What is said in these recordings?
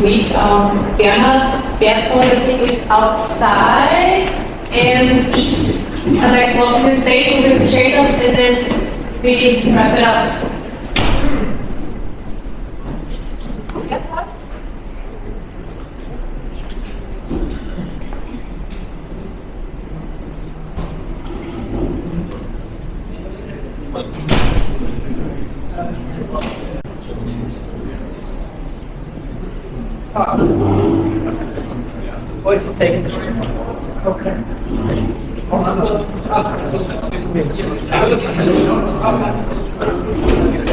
week. Vienna, I think, is outside, and each, like, what we can say, we can share some, and then we wrap it up. Voice is taken. Okay.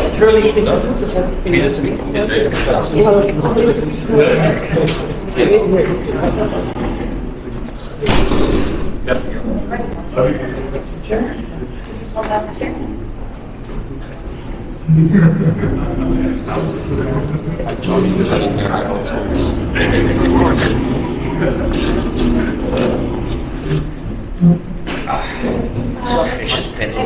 It's really easy So fish is spinning.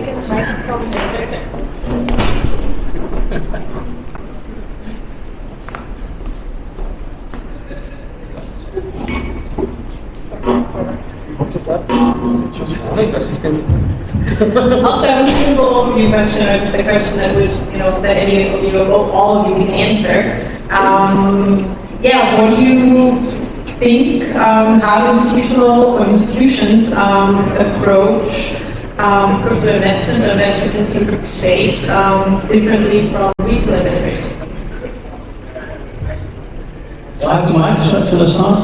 Also, I have a simple overview question, or just a question that would, that any of you, all of you can answer. Yeah, what do you think, how institutions approach crypto investment or investments into crypto space differently from retail investors? I have the mic, should I start?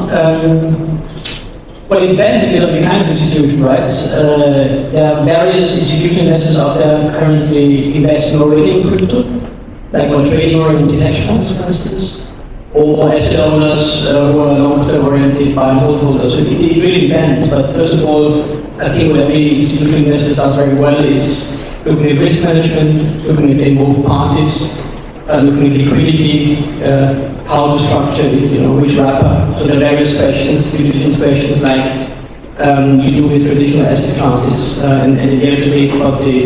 Well, it depends a bit on the kind of institution, right? There are various institutional investors out there currently investing already in crypto, like on trading oriented hedge funds, for instance, or asset owners who are long-term oriented buy and hold holders. So it really depends. But first of all, I think what every institutional investor does very well is looking at risk management, looking at the involved parties, looking at liquidity, how to structure it, which wrapper. So there are various questions, due diligence questions like you do with traditional asset classes. And at the end of the day,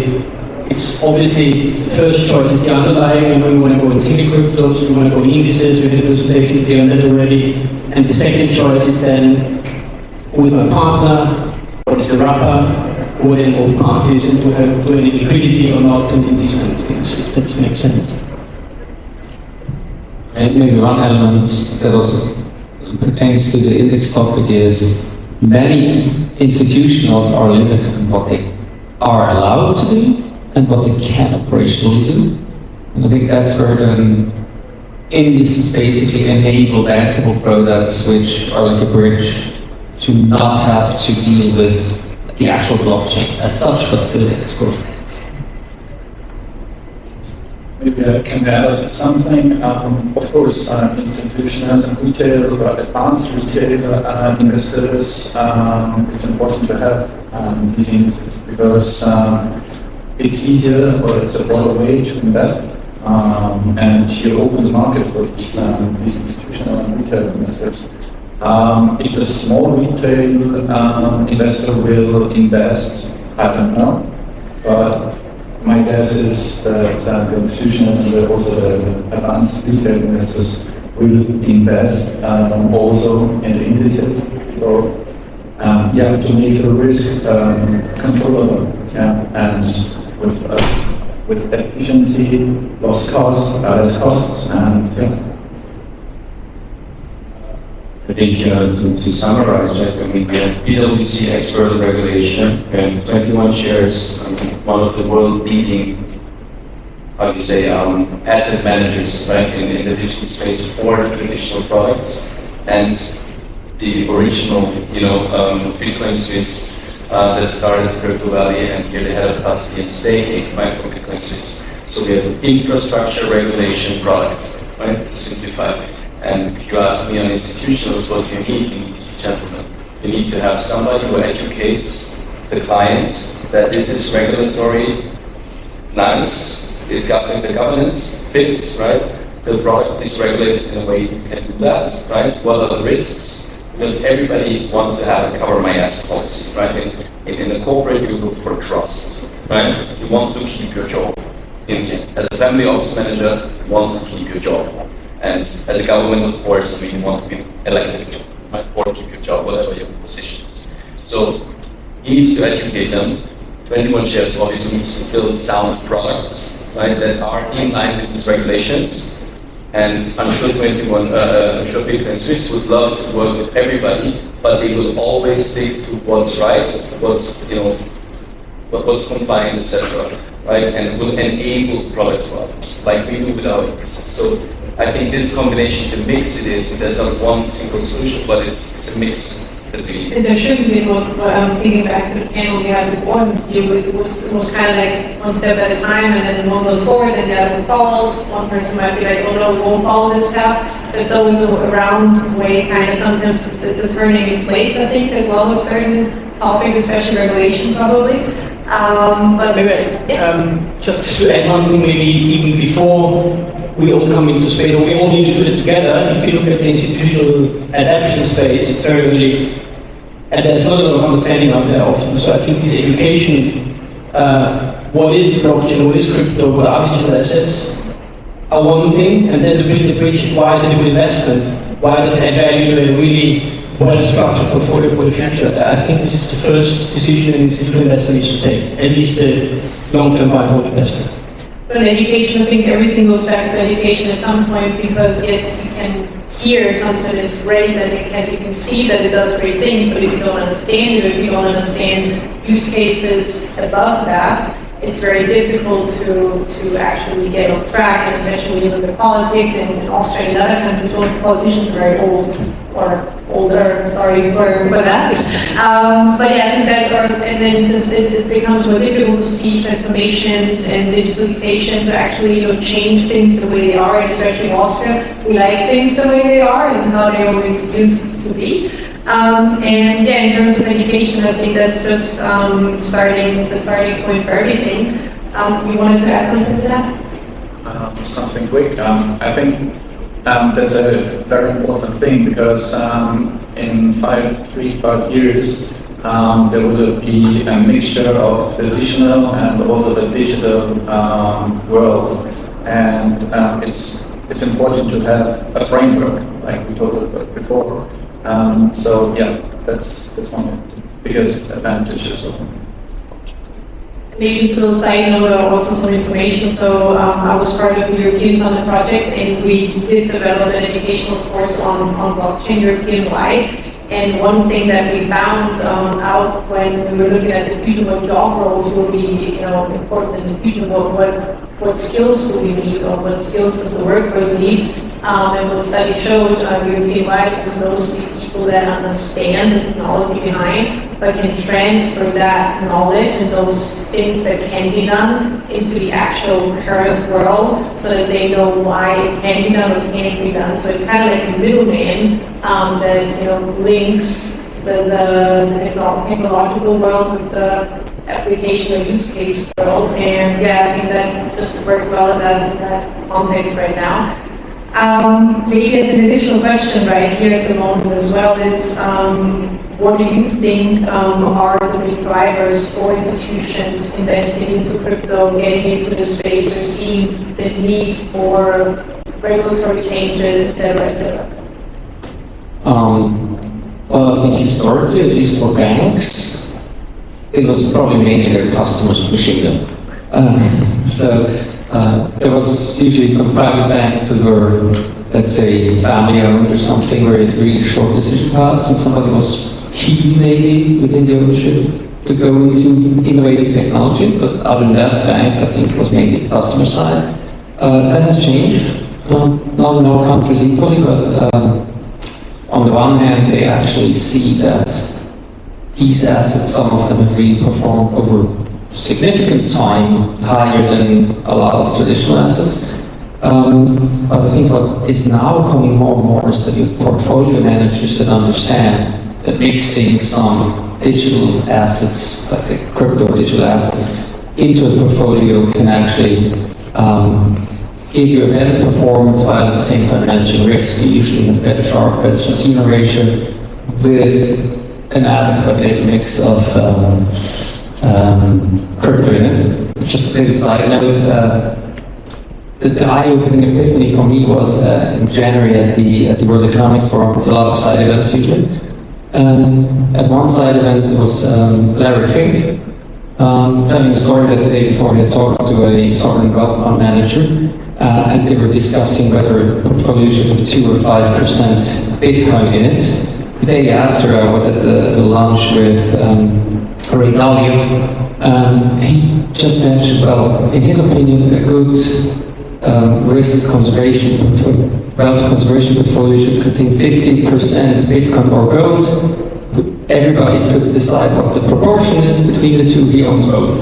it's obviously the first choice is the underlying, you want to go in single cryptos, you want to go in indices with diversification, clear on that already. And the second choice is then with my partner, what's the wrapper, who are the involved parties, and do any liquidity or not, and these kind of things, if that makes sense. Maybe one element that also pertains to the index topic is many institutionals are limited in what they are allowed to do and what they can operationally do. And I think that's where the indices basically enable bankable products which are like a bridge to not have to deal with the actual blockchain as such, but still get exposure. Maybe I can add something. Of course, institutional and retail, advanced retail investors, it's important to have these indices because it's easier or it's a broader way to invest, and you open the market for these institutional and retail investors. If a small retail investor will invest, I don't know, but my guess is that the institutional and also the advanced retail investors will invest also in the indices. So, to make the risk controllable, and with efficiency, less costs, and I think to summarize, right, we have PwC expert regulation, we have 21 shares, one of the world leading, asset managers, right, in the digital space for the traditional products, and the original, Bitcoin Swiss that started Crypto Valley, and here they had a custody and staking, right, for Bitcoin Swiss. So we have an infrastructure regulation product, right, to simplify. And if you ask me on institutionals, what you need these gentlemen. You need to have somebody who educates the client that this is regulatory nice, the governance fits, right? The product is regulated in a way you can do that, right? What are the risks? Because everybody wants to have a cover my ass policy, right? In a corporate, you look for trust, right? You want to keep your job. As a family office manager, you want to keep your job. And as a government, of course, we want to be elected, right, or keep your job, whatever your position is. So he needs to educate them. 21 Shares obviously needs to build sound products, right, that are in line with these regulations. And I'm sure Bitcoin Swiss would love to work with everybody, but they will always stick to what's right, what's what's compliant, etc. Right, and will enable products for others, like we do with our indices. So I think this combination, the mix it is, there's not one single solution, but it's a mix that we. There shouldn't be what thinking back to the panel we had before. It was kind of like one step at a time, and then one goes forward, and the other one follows. One person might be like, "Oh no, we won't follow this path." So it's always a round way, kind of. Sometimes it's a turning in place, I think, as well with certain topics, especially regulation, probably. But Maybe just to add one thing, maybe even before we all come into space, or we all need to put it together. If you look at the institutional adaptation space, it's very early, and there's not a lot of understanding out there often. So I think this education, what is the blockchain, what is crypto, what are digital assets, are one thing, and then to build the bridge, why is it a good investment? Why does it add value to a really well-structured portfolio for the future? I think this is the first decision an institutional investor needs to take, at least the long-term buy and hold investor. But in education, I think everything goes back to education at some point, because yes, you can hear something is great, and you can see that it does great things, but if you don't understand it, if you don't understand use cases above that, it's very difficult to actually get on track, and especially when you look at politics in Austria and other countries, all the politicians are very old, or older, sorry for that. But yeah, I think that, and then just it becomes more difficult to see transformations and digitalization to actually, change things the way they are, and especially in Austria, we like things the way they are and how they always used to be. And yeah, in terms of education, I think that's just the starting point for everything. You wanted to add something to that? Something quick. I think that's a very important thing, because in 5 years there will be a mixture of traditional and also the digital world, and it's important to have a framework like we talked about before. So yeah, that's one of the biggest advantages of it. Maybe just a little side note, or also some information. So I was part of the European funded project, and we did develop an educational course on blockchain European-wide. And one thing that we found out when we were looking at the future, what job roles will be important in the future, what skills do we need, or what skills does the workers need. And what studies showed European-wide, it was mostly people that understand the technology behind, but can transfer that knowledge and those things that can be done into the actual current world, so that they know why it can be done or can't be done. So it's kind of like a middleman that links the technological world with the application or use case world. And yeah, I think that just worked well in that context right now. Maybe as an additional question right here at the moment as well is, what do you think are the big drivers for institutions investing into crypto, getting into the space, or seeing the need for regulatory changes, etc., etc.? Well, I think historically, at least for banks, it was probably mainly their customers pushing them. There was usually some private banks that were, let's say, family-owned or something, where it really short decision paths, and somebody was key maybe within the ownership to go into innovative technologies. But other than that, banks, I think, was mainly the customer side. That has changed, not in all countries equally, but on the one hand, they actually see that these assets, some of them have really performed over significant time higher than a lot of traditional assets. But I think what is now coming more and more is that you have portfolio managers that understand that mixing some digital assets, like the crypto digital assets, into a portfolio can actually give you a better performance while at the same time managing risk. You usually have better Sharpe, better Sortino ratio with an adequate mix of crypto in it. Just a little side note, the eye-opening epiphany for me was in January at the World Economic Forum. There's a lot of side events usually. At one side event was Larry Fink telling a story that the day before he had talked to a sovereign wealth fund manager, and they were discussing whether a portfolio should have 2 or 5% Bitcoin in it. The day after, I was at the lunch with Ray Dalio. He just mentioned, well, in his opinion, a good risk conservation, wealth conservation portfolio should contain 15% Bitcoin or gold. Everybody could decide what the proportion is between the two. He owns both.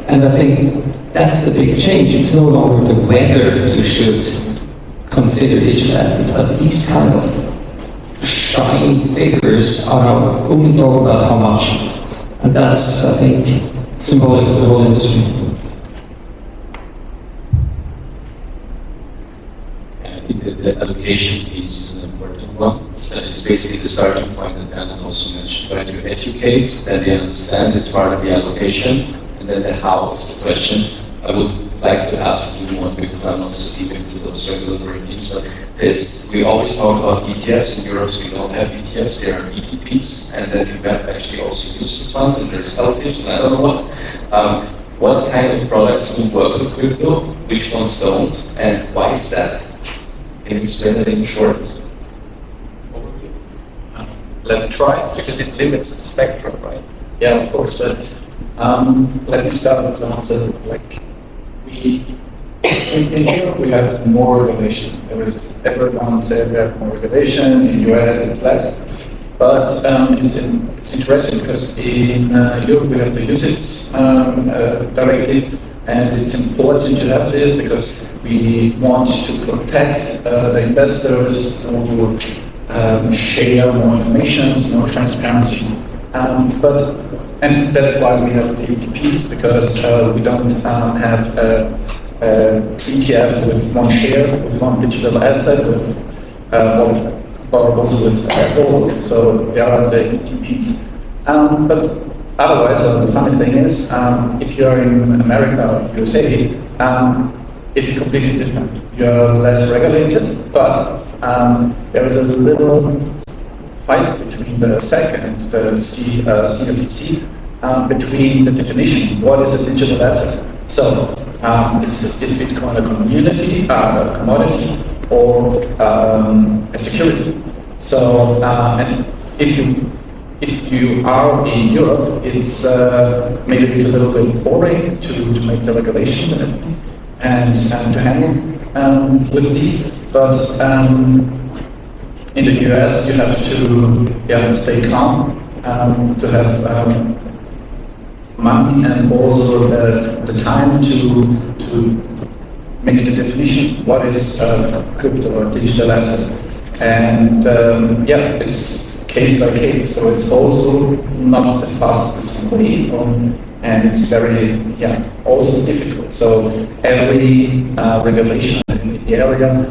And I think that's the big change. It's no longer the whether you should consider digital assets, but these kind of shiny figures are now only talk about how much. And that's, I think, symbolic for the whole industry. I think that the allocation piece is an important one. So it's basically the starting point that Bernard also mentioned. Try to educate, then they understand it's part of the allocation, and then the how is the question. I would like to ask you more because I'm not so deep into those regulatory things, but we always talk about ETFs. In Europe, we don't have ETFs, there are ETPs, and then you have actually also UCITS funds, and there's LTIFs, and I don't know what. What kind of products will work with crypto, which ones don't, and why is that? Can you explain that in short? Let me try. Because it limits the spectrum, right? Yeah, of course. Let me start with the answer. In Europe, we have more regulation. Everyone said we have more regulation. In US, it's less. But it's interesting because in Europe, we have the UCITS directive, and it's important to have this because we want to protect the investors who share more information, more transparency. And that's why we have the ETPs, because we don't have ETF with one share, with one digital asset, with or also with gold. So there are the ETPs. But otherwise, the funny thing is, if you're in America or USA, it's completely different. You're less regulated, but there is a little fight between the SEC and the CFTC between the definition. What is a digital asset? So is Bitcoin a commodity, or a security? So and if you are in Europe, it's maybe it's a little bit boring to make the regulations and everything, and to handle with these, but in the US, you have to stay calm, to have money and also the time to make the definition what is crypto or digital asset. And it's case by case, so it's also not the fastest way, and it's very also difficult. So every regulation in the area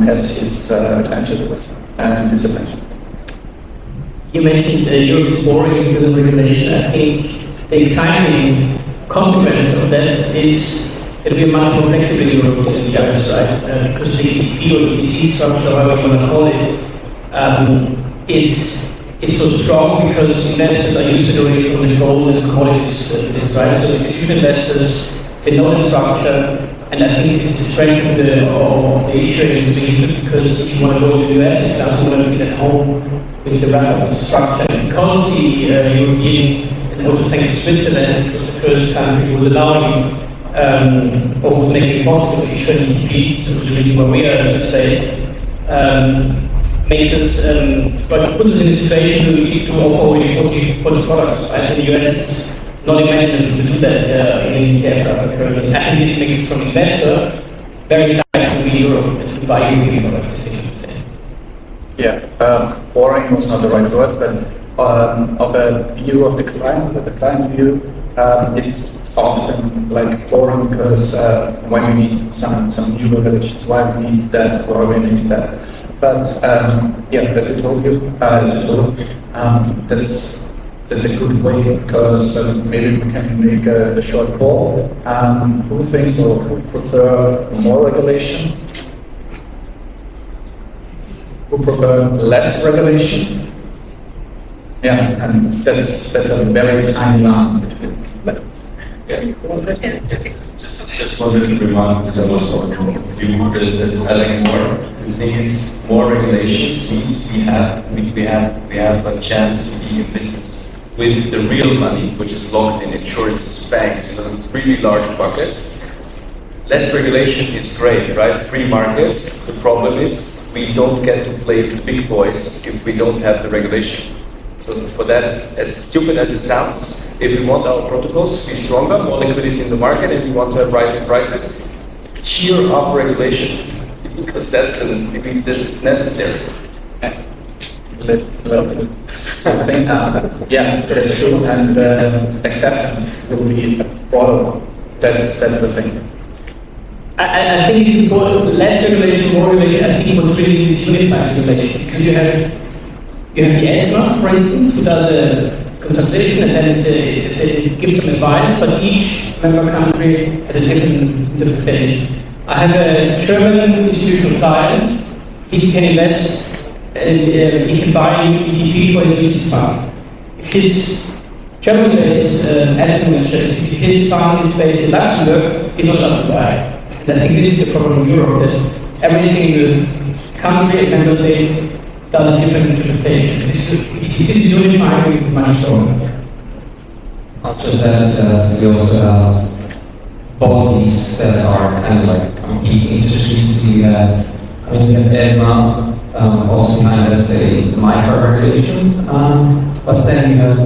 has its advantages and disadvantages. You mentioned Europe is boring because of regulation. I think the exciting consequence of that is it'll be much more flexible in Europe than the others, right? Because the ETP or ETC structure, however you want to call it, is so strong because investors are used to doing it from the gold and commodities, right? So institutional investors, they know the structure, and I think this is the strength of the issuing industry, because if you want to go to the US, you have to want to feel at home with the wrap-up structure. Because the European, and also thanks to Switzerland, which was the first country who was allowing or was making it possible to issue an ETP, so the reason why we are in the States, makes us, puts us in a situation to offer already 40 products. Right? In the US, it's not imaginable to do that in ETF currently. I think this makes from investor very exciting to be in Europe and to buy European products. Boring was not the right word, but of a view of the client view, it's often like boring because when we need some new regulations, why we need that, or we need that. But as I told you, that's that's a good way, because maybe we can make a short poll. Who thinks or who prefer more regulation? Who prefer less regulation? Yeah, and that's a very tiny line between. Just one little remark, because I was talking to you, Chris, I like more. The thing is, more regulations means we have a chance to be in business with the real money, which is locked in insurances, banks, really large buckets. Less regulation is great, right? Free markets. The problem is we don't get to play the big boys if we don't have the regulation. So for that, as stupid as it sounds, if we want our protocols to be stronger, more liquidity in the market, and we want to have rising prices, cheer up regulation, because it's necessary. I think, yeah, that's true, and acceptance will be a broader one. That's the thing. I think it's important, less regulation, more regulation. I think what's really is unified regulation, because you have the ESMA, for instance, who does a consultation and then it gives some advice, but each member country has a different interpretation. I have a German institutional client. He can invest and he can buy an ETP for his fund. If his German-based asset manager, if his fund is based in Luxembourg, he's not allowed to buy. And I think this is the problem in Europe, that every single country and member state does a different interpretation. It is unifying much stronger. I'll just add that we also have bodies that are kind of like competing. Just recently we have ESMA, also kind of, let's say, the micro-regulation, but then you have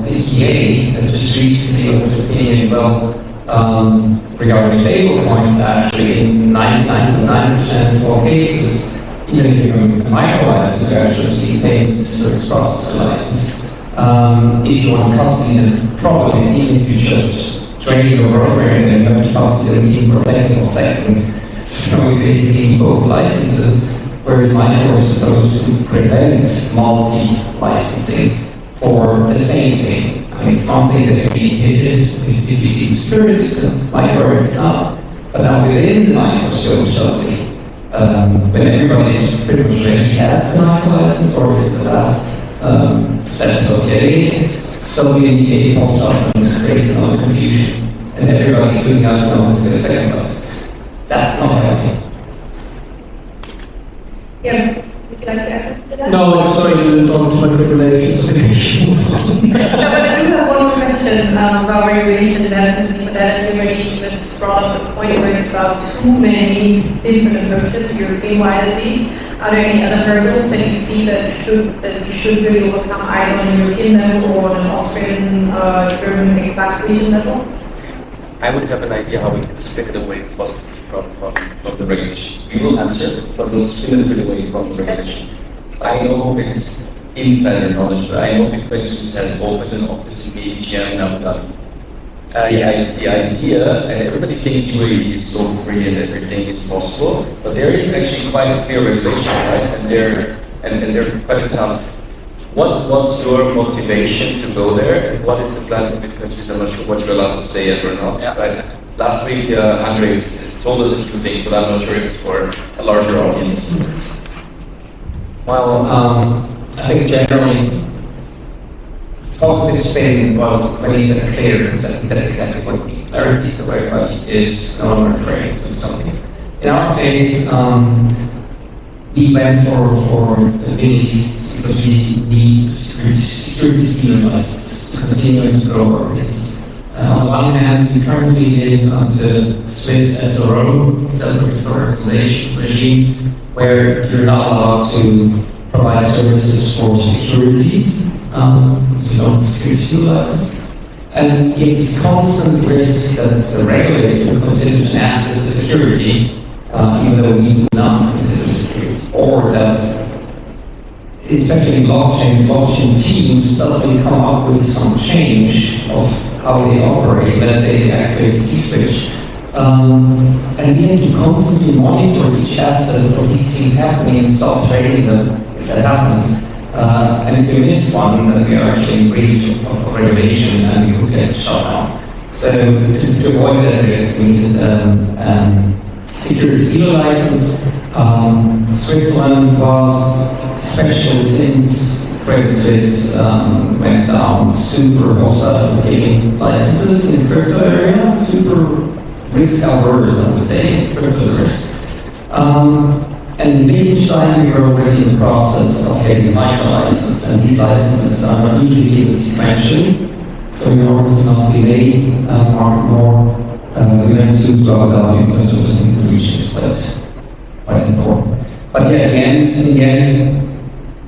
the EA that just recently was opinion, regarding stable coins, actually in 99.9% of all cases, even if you're a micro license, you actually pay service process license. If you want custody, then probably, even if you just trade your broker, then you have to custody them for a technical second. So we basically need both licenses, whereas micro is supposed to prevent multi-licensing for the same thing. I mean, it's one thing that if you do securities, then micro, if it's not. But now within the micro, so suddenly, when everybody's pretty much ready, has the micro license, or is it the last that's okay? So the EA pops up and creates another confusion, and everybody, including us, wants to get a second license. That's not helping. Yeah, would you like to add to that? No, sorry, you don't too much regulations. No, but I do have one question about regulation that you already just brought up the point where it's about too many different approaches, European-wide at least. Are there any other hurdles that you see that we should really overcome either on the European level or on an Austrian, German, maybe Black region level? I would have an idea how we can split it away positively from the regulation. We will answer, but we'll split it away from the regulation. I know it's insider knowledge, but I know Curation has opened an office in AGM in Abu Dhabi. Yes. The idea, and everybody thinks UAE is so free and everything is possible, but there is actually quite a clear regulation, right? And they're quite some. What was your motivation to go there, and what is the plan for Curation? I'm not sure what you're allowed to say yet or not. Yeah. Right? Last week, Andres told us a few things, but I'm not sure if it's for a larger audience. Well, I think generally, positive spin was when he said clear, that's exactly what we need. Clarity to verify is no longer afraid to do something. In our case, we went for the Middle East because we need security license to continue to grow our business. On the one hand, we currently live under Swiss SRO, self-regulatory organization regime, where you're not allowed to provide services for securities. You don't have a security license. And yet this constant risk that the regulator considers an asset as security, even though we do not consider security, or that especially blockchain teams suddenly come up with some change of how they operate. Let's say they activate a key switch. And we have to constantly monitor each asset for these things happening and stop trading them if that happens. And if we miss one, then we are actually in breach of regulation and we could get shut down. So to avoid that risk, we needed security dealer license. Switzerland was special since Credit Suisse went down, super hostile feeling licenses in crypto area, super risk averse, I would say, crypto risk. And Liechtenstein, we were already in the process of getting micro license, and these licenses are not usually given sequentially. So in order to not delay market more, we went to draw value because it was in the regions, but quite important. But yeah, again, in the end,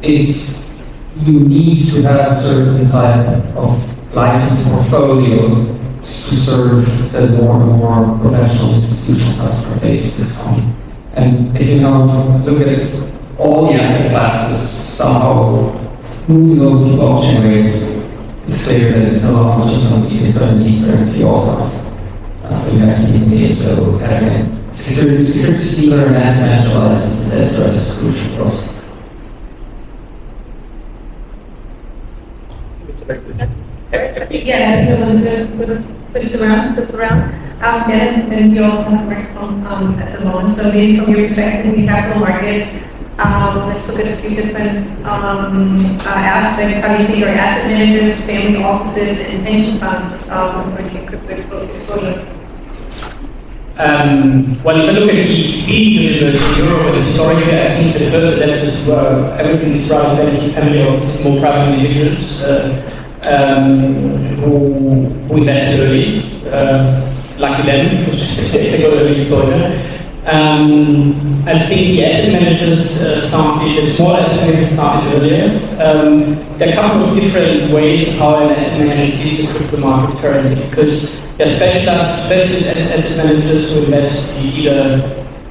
it's you need to have a certain type of license portfolio to serve the more and more professional institutional customer base that's coming. And if you now look at all the asset classes somehow moving over to blockchain rates, it's clear that it's not just going to be Bitcoin, Ether, and fiat times. So you have to be there. So again, security stealer and asset management license, etc. is crucial for us. Yeah, we'll twist around, flip around. Dennis, and you also have microphone at the moment. So maybe from your perspective in capital markets, let's look at a few different aspects. How do you think are asset managers, family offices, and pension funds working crypto exposure? Well, if I look at the ETP universe in Europe, and historically, I think the first adapters were everything is rather than family offices, more private individuals who invest early. Lucky them, because they got early exposure. I think the asset managers the small asset managers started earlier. There are a couple of different ways of how an asset manager sees the crypto market currently, because there are specialist asset managers who invest in either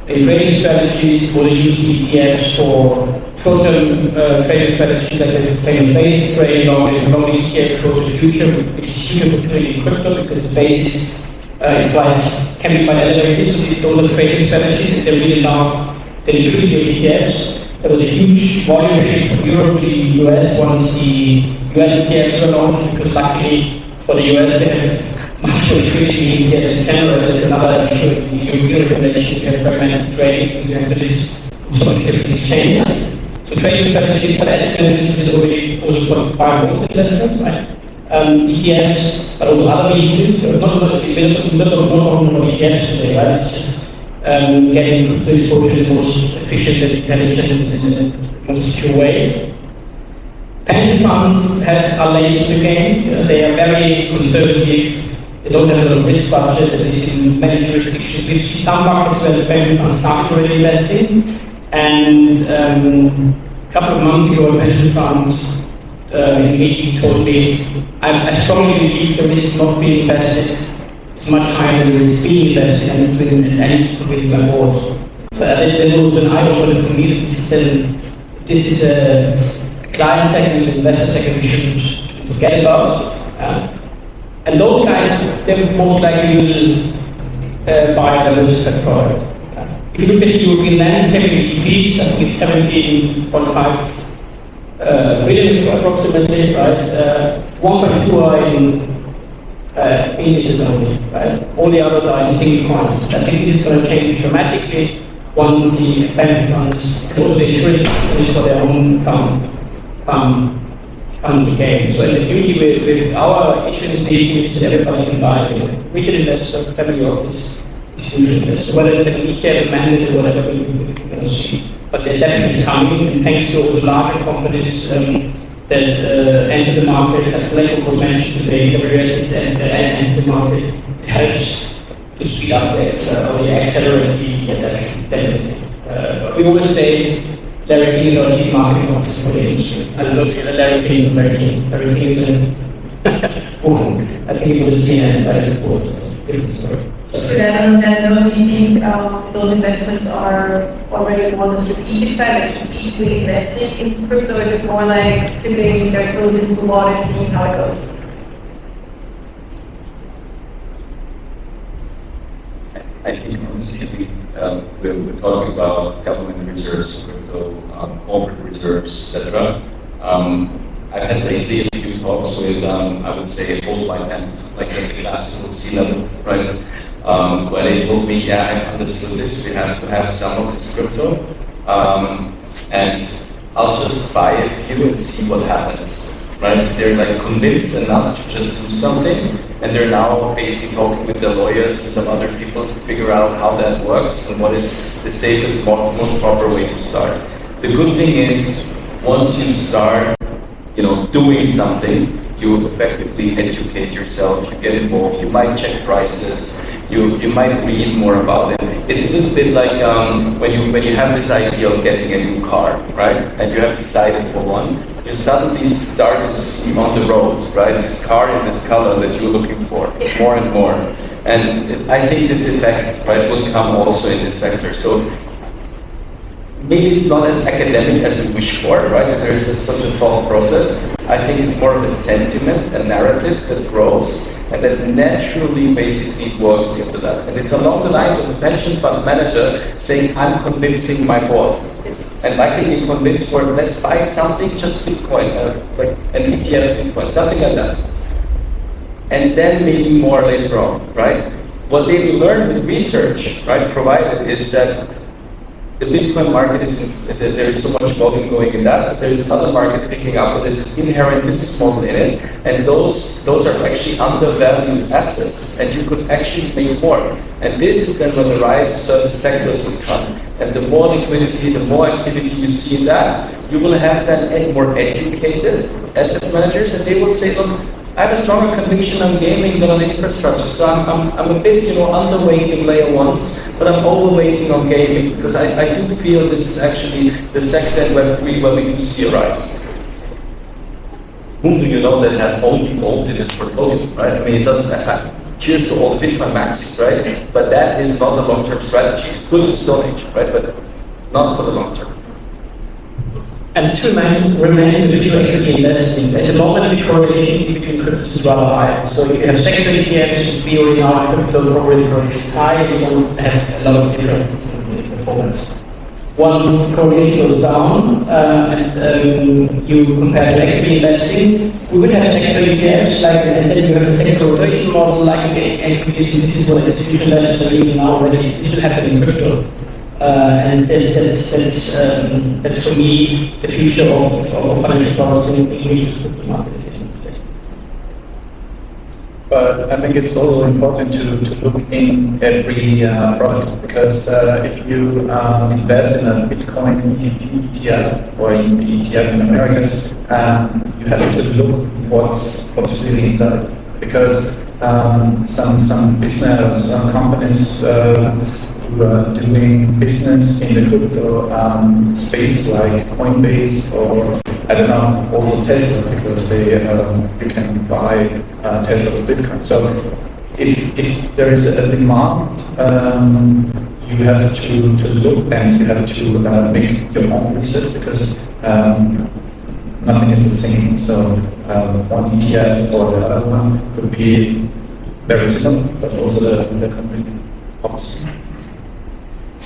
in trading strategies, or they use ETFs for short-term trading strategies like they play on base trade, long ETF for the future, which is huge opportunity in crypto because the basis can be quite elevated. So those are trading strategies. They really love the liquidity of ETFs. There was a huge volume shift from Europe to the US once the US ETFs were launched, because luckily for the US they have much liquidity in ETFs in general. That's another issue in the European regulation. You have fragmented trading, you have to list so many different exchanges. So trading strategies for asset managers is already also for private investors, right? ETFs, but also other vehicles. So not only ETFs today, right? It's just getting the exposure in the most efficient and intelligent and most secure way. Pension funds are late to the game. They are very conservative. They don't have a lot of risk budget, at least in many jurisdictions. We see some markets where the pension funds start already investing. And a couple of months ago, a pension fund in a meeting told me, I strongly believe the risk not being invested is much higher than the risk being invested, and it will with my board. But there was an eye-opener for me that this is a client segment, an investor segment we shouldn't forget about. And those guys, they most likely will buy a diversified product. If you look at the European landscape of ETPs, I think it's 17.5 billion approximately, right? 1.2 are in indices only, right? All the others are in single coins. I think this is going to change dramatically once the pension funds and also the insurance companies for their own come the game. So the beauty with our issuance vehicle is that everybody can buy it. Retail investors, family office, institutional investors, whether it's an ETF, mandate, or whatever, we can see. But they're definitely coming, and thanks to all the larger companies that enter the market, like Blake was mentioned today, AWS enter the market, it helps to speed up the accelerate the adoption, definitely. We always say Larry King is our chief marketing officer for the industry. I love Larry King, Larry King. Larry King is I think it was CNN by the report. Beautiful story. Could I on that note, do you think those investments are already on the strategic side, like strategically investing into crypto? Is it more like dipping their toes into the water, seeing how it goes? I think honestly, we're talking about government reserves, crypto, corporate reserves, etc. I've had lately a few talks with, I would say, old white men, like the classical C-level, right? Where they told me, yeah, I've understood this, we have to have some of this crypto, and I'll just buy a few and see what happens, right? They're like convinced enough to just do something, and they're now basically talking with their lawyers and some other people to figure out how that works and what is the safest, most proper way to start. The good thing is, once you start, doing something, you effectively educate yourself, you get involved, you might check prices, you might read more about it. It's a little bit like when you have this idea of getting a new car, right? And you have decided for one, you suddenly start to see on the road, right, this car in this color that you're looking for, more and more. And I think this effect, right, will come also in this sector. So maybe it's not as academic as we wish for, right? That there is such a thought process. I think it's more of a sentiment, a narrative that grows and that naturally basically works into that. And it's along the lines of a pension fund manager saying, I'm convincing my board. And likely they convince for, let's buy something, just Bitcoin, like an ETF Bitcoin, something like that. And then maybe more later on, right? What they will learn with research, right, provided is that the Bitcoin market there is so much volume going in that, but there's another market picking up with this inherent business model in it, and those are actually undervalued assets, and you could actually make more. And this is then when the rise of certain sectors will come. And the more liquidity, the more activity you see in that, you will have then more educated asset managers, and they will say, look, I have a stronger conviction on gaming than on infrastructure, so I'm a bit, underweighting layer ones, but I'm overweighting on gaming, because I do feel this is actually the sector in Web3 where we do see a rise. Whom do you know that has only gold in his portfolio, right? I mean, it doesn't happen. Cheers to all the Bitcoin maxis, right? But that is not a long-term strategy. It's good in Stone Age, right? But not for the long term. And to remain individual equity investing, at the moment the correlation between cryptos is rather high. So if you have sector ETFs, in theory now crypto probably correlation is high, you don't have a lot of differences in performance. Once the correlation goes down and you compare to equity investing, we would have sector ETFs, and then you have a sector rotation model like equities, and this is what institutional investors are using now already. This will happen in crypto. And that's for me the future of financial products in the crypto market. But I think it's also important to look in every product, because if you invest in a Bitcoin ETF or in the ETF in America, you have to look what's really inside, because some business, some companies who are doing business in the crypto space, like Coinbase or I don't know, also Tesla, because you can buy Tesla with Bitcoin. So if there is a demand, you have to look and you have to make your own research, because nothing is the same. So one ETF or the other one could be very similar, but also the complete opposite.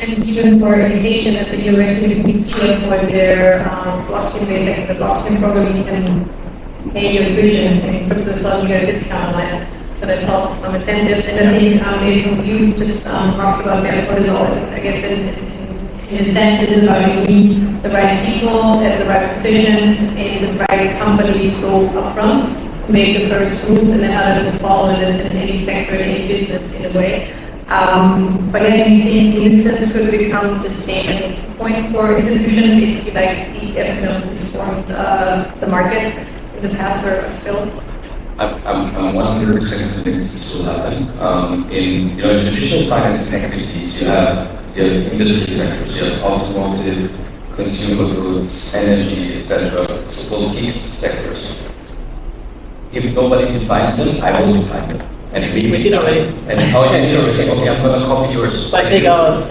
And even for education, as a university, we see for their blockchain data, the blockchain program, you can pay your tuition, and crypto doesn't get a discount on it. So that's also some incentives. And I think based you just talked about that cortisol. I guess in a sense, it is about you meet the right people at the right positions and the right companies go up front to make the first move, and then others will follow this in any sector, in any business in a way. But I think instance could become the same point for institutions, basically like ETFs, transformed the market in the past or still. I'm 100% convinced this will happen. In traditional financing activities, you have industry sectors, you have automotive, consumer goods, energy, etc. So-called GIGS sectors. If nobody defines them, I will define them. And we start. And okay, I'm gonna copy yours. Like take ours.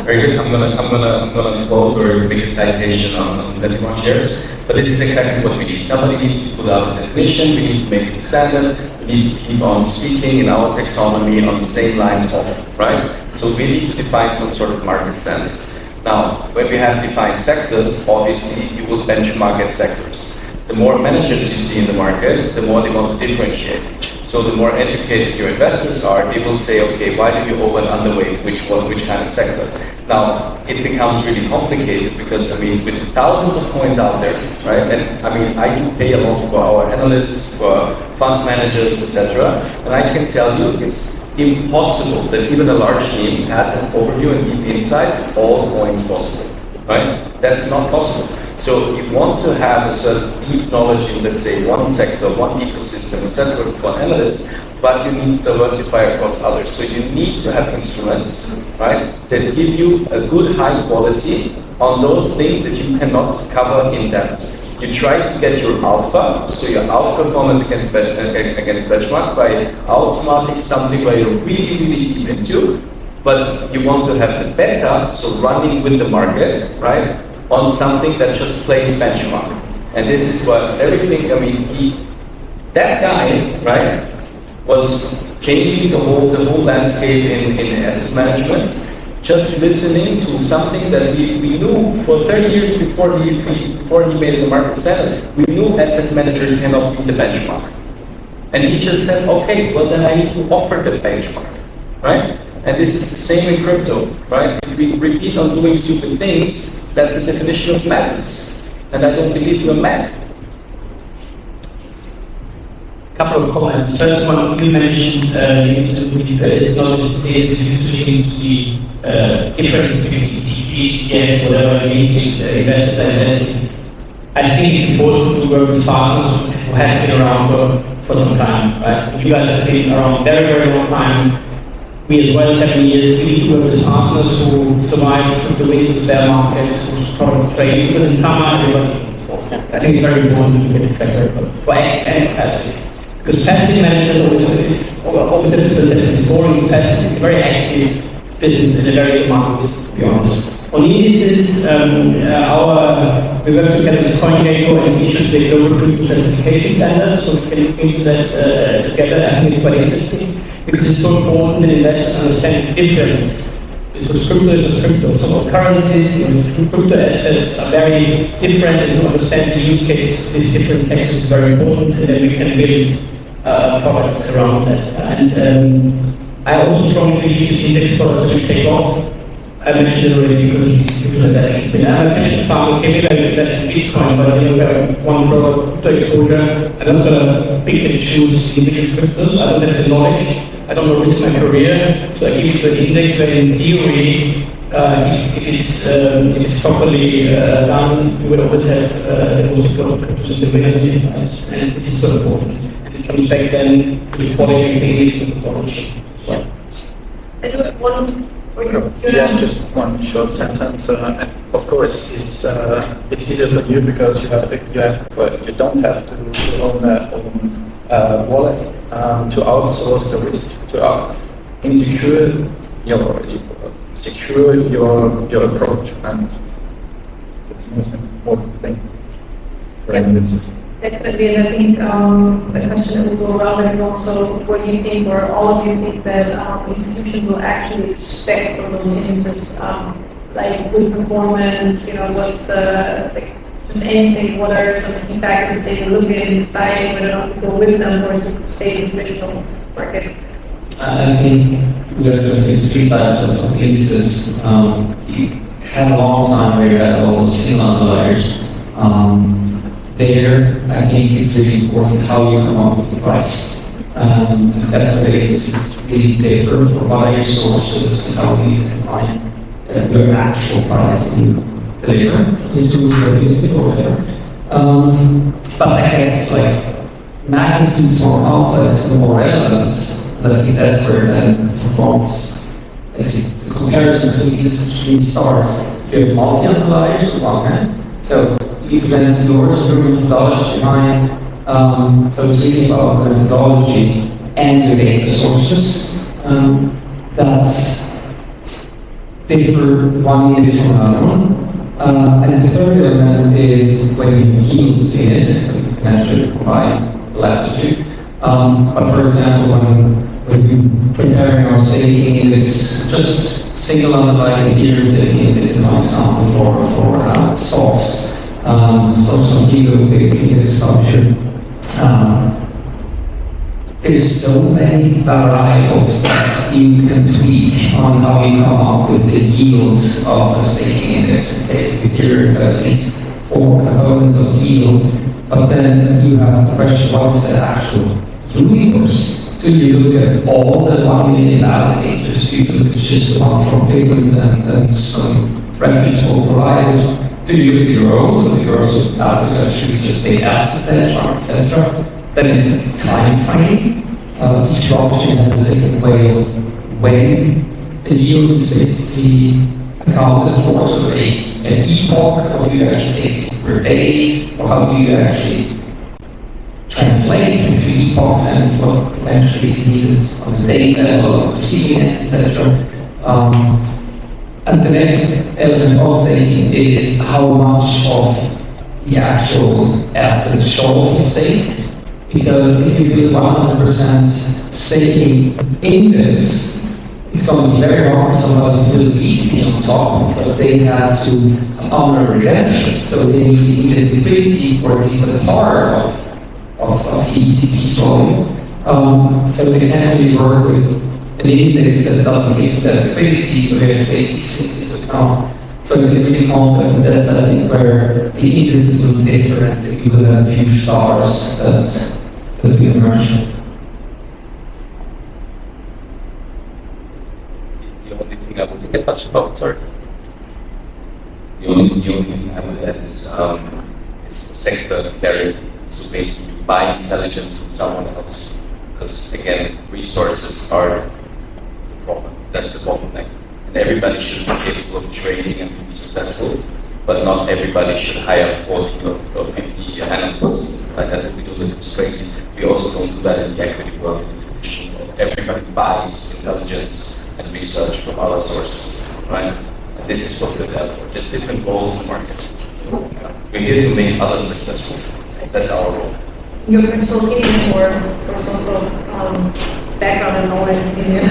Very good. I'm gonna quote or make a citation on 21 shares. But this is exactly what we need. Somebody needs to put out a definition. We need to make it standard. We need to keep on speaking in our taxonomy on the same lines of, right? So we need to define some sort of market standards. Now, when we have defined sectors, obviously you would benchmark at sectors. The more managers you see in the market, the more they want to differentiate. So the more educated your investors are, they will say, okay, why do you over and underweight which kind of sector? Now, it becomes really complicated because, I mean, with thousands of points out there, right? And I mean, I do pay a lot for our analysts, for fund managers, etc. And I can tell you it's impossible that even a large team has an overview and deep insights of all the points possible, right? That's not possible. So you want to have a certain deep knowledge in, let's say, one sector, one ecosystem, etc., one analyst, but you need to diversify across others. So you need to have instruments, right, that give you a good high quality on those things that you cannot cover in depth. You try to get your alpha, so your outperformance against benchmark by outsmarting something where you're really, really deep into, but you want to have the beta, so running with the market, right, on something that just plays benchmark. And this is what everything, I mean, that guy, right, was changing the whole landscape in asset management, just listening to something that we knew for 30 years before he made it the market standard. We knew asset managers cannot beat the benchmark. And he just said, okay, well then I need to offer the benchmark, right? And this is the same in crypto, right? If we repeat on doing stupid things, that's the definition of madness. And I don't believe we're mad. Couple of comments. First one, you mentioned it's not just it's usually the difference between ETPs, ETFs, whatever the investors are investing. I think it's important to work with partners who have been around for some time, right? You guys have been around very, very long time. We as well, 7 years, we need to work with partners who survive the winter bear markets, whose products trade, because in summer everybody looking for. I think it's very important to get a track record for any capacity. Because passive managers always have to present before it's passive. It's a very active business and a very demanding business, to be honest. On indices, we work together with CoinGecko and issued the global classification standards, so we can look into that together. I think it's quite interesting because it's so important that investors understand the difference. Because crypto is crypto. Some currencies, crypto assets are very different, and to understand the use cases in different sectors is very important, and then we can build products around that. And I also strongly believe that index products will take off. I mentioned it already because it's institutional adoption. I'm a pension fund, okay, maybe I invest in Bitcoin, but I don't have one product crypto exposure. I'm not going to pick and choose individual cryptos. I don't have the knowledge. I don't want to risk my career. So I give it to an index where in theory, if it's properly done, you will always have the most important cryptos in the winners and the price. And this is so important. And it comes back then to the quality of the methodology. Yeah. I do have one. Yeah, just one short sentence. Of course, it's easier for you because you don't have to own a wallet to outsource the risk, to secure your approach, and it's the most important thing for any business. Definitely, and I think the question that will go around is also, what do you think, or all of you think that institutions will actually expect from those indices, like good performance, what's just anything, what are some key factors that they will look at in deciding whether or not to go with them or to stay in the traditional market? I think we have to look at three types of indices. You had a long time where you had all those single underliers. There, I think it's really important how you come up with the price. That's why it's really different for buyer sources and how we define the actual price that you deliver into the or whatever. But that gets magnitude is more complex and more relevant. And I think that's where then performance, the comparison between this really starts. If you have multi-underliers on one hand, so you present yours, your methodology behind. So it's really about the methodology and the data sources that differ one index from another one. And the third element is when you have yields in it, you can actually combine the latter two. But for example, when we're preparing our staking index, just single underlying theory is an example for stocks. So yield in this structure. There's so many variables that you can tweak on how you come up with the yield of the staking index. Basically, there are at least 4 components of yield, but then you have the question, what's the actual universe? Do you look at all the 1 million allocators? Do you look at just the ones from Finland and some reputable providers? Do you look at your own? So your assets actually just the asset benchmark, etc. Then it's time frame. Each blockchain has a different way of when the yield is basically accounted for. So an epoch, what do you actually take per day, or how do you actually translate between epochs and what potentially is needed on the day level, on the receiving end, etc. And the next element of staking is how much of the actual asset shall be staked. Because if you build 100% staking index, it's going to be very hard for somebody to build ETP on top because they have to honor redemption. So they need liquidity for at least a part of the ETP volume. So they can't really work with an index that doesn't give that liquidity, so they have to take these things into account. So it's really complex, and that's I think where the indices will differ, and you will have a few stars that will emerge. The only thing I would think I touched about, sorry. The only thing I would add is the sector clarity. So basically, you buy intelligence from someone else. Because again, resources are the problem. That's the bottleneck. And everybody should be capable of trading and being successful, but not everybody should hire 40 or 50 analysts like that. We do it, it's crazy. We also don't do that in the equity world. Everybody buys intelligence and research from other sources, right? And this is what we're there for. There's different roles in the market. We're here to make others successful. That's our role. Your personal opinion or also background and knowledge opinion,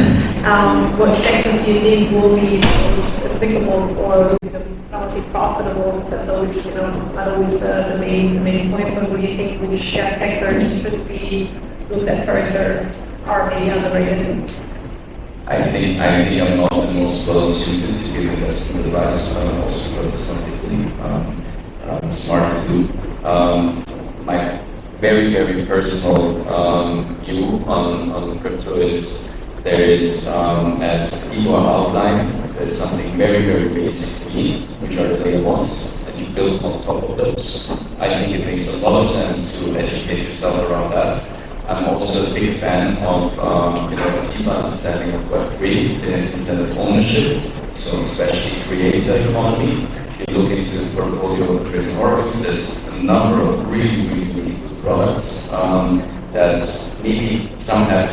what sectors do you think will be most applicable or will be I would say profitable? Because that's always, not always the main point. But what do you think which sectors should be looked at first or are maybe underrated? I think I'm not the most well suited to give investment advice, also because it's not really smart to do. My very, very personal view on crypto is there is, as Igor outlined, there's something very, very basic to me, which are the layer ones, and you build on top of those. I think it makes a lot of sense to educate yourself around that. I'm also a big fan of a deeper understanding of Web3, the internet of ownership, so especially creator economy. If you look into the portfolio of Chris Horowitz, there's a number of really, really, really good products that maybe some have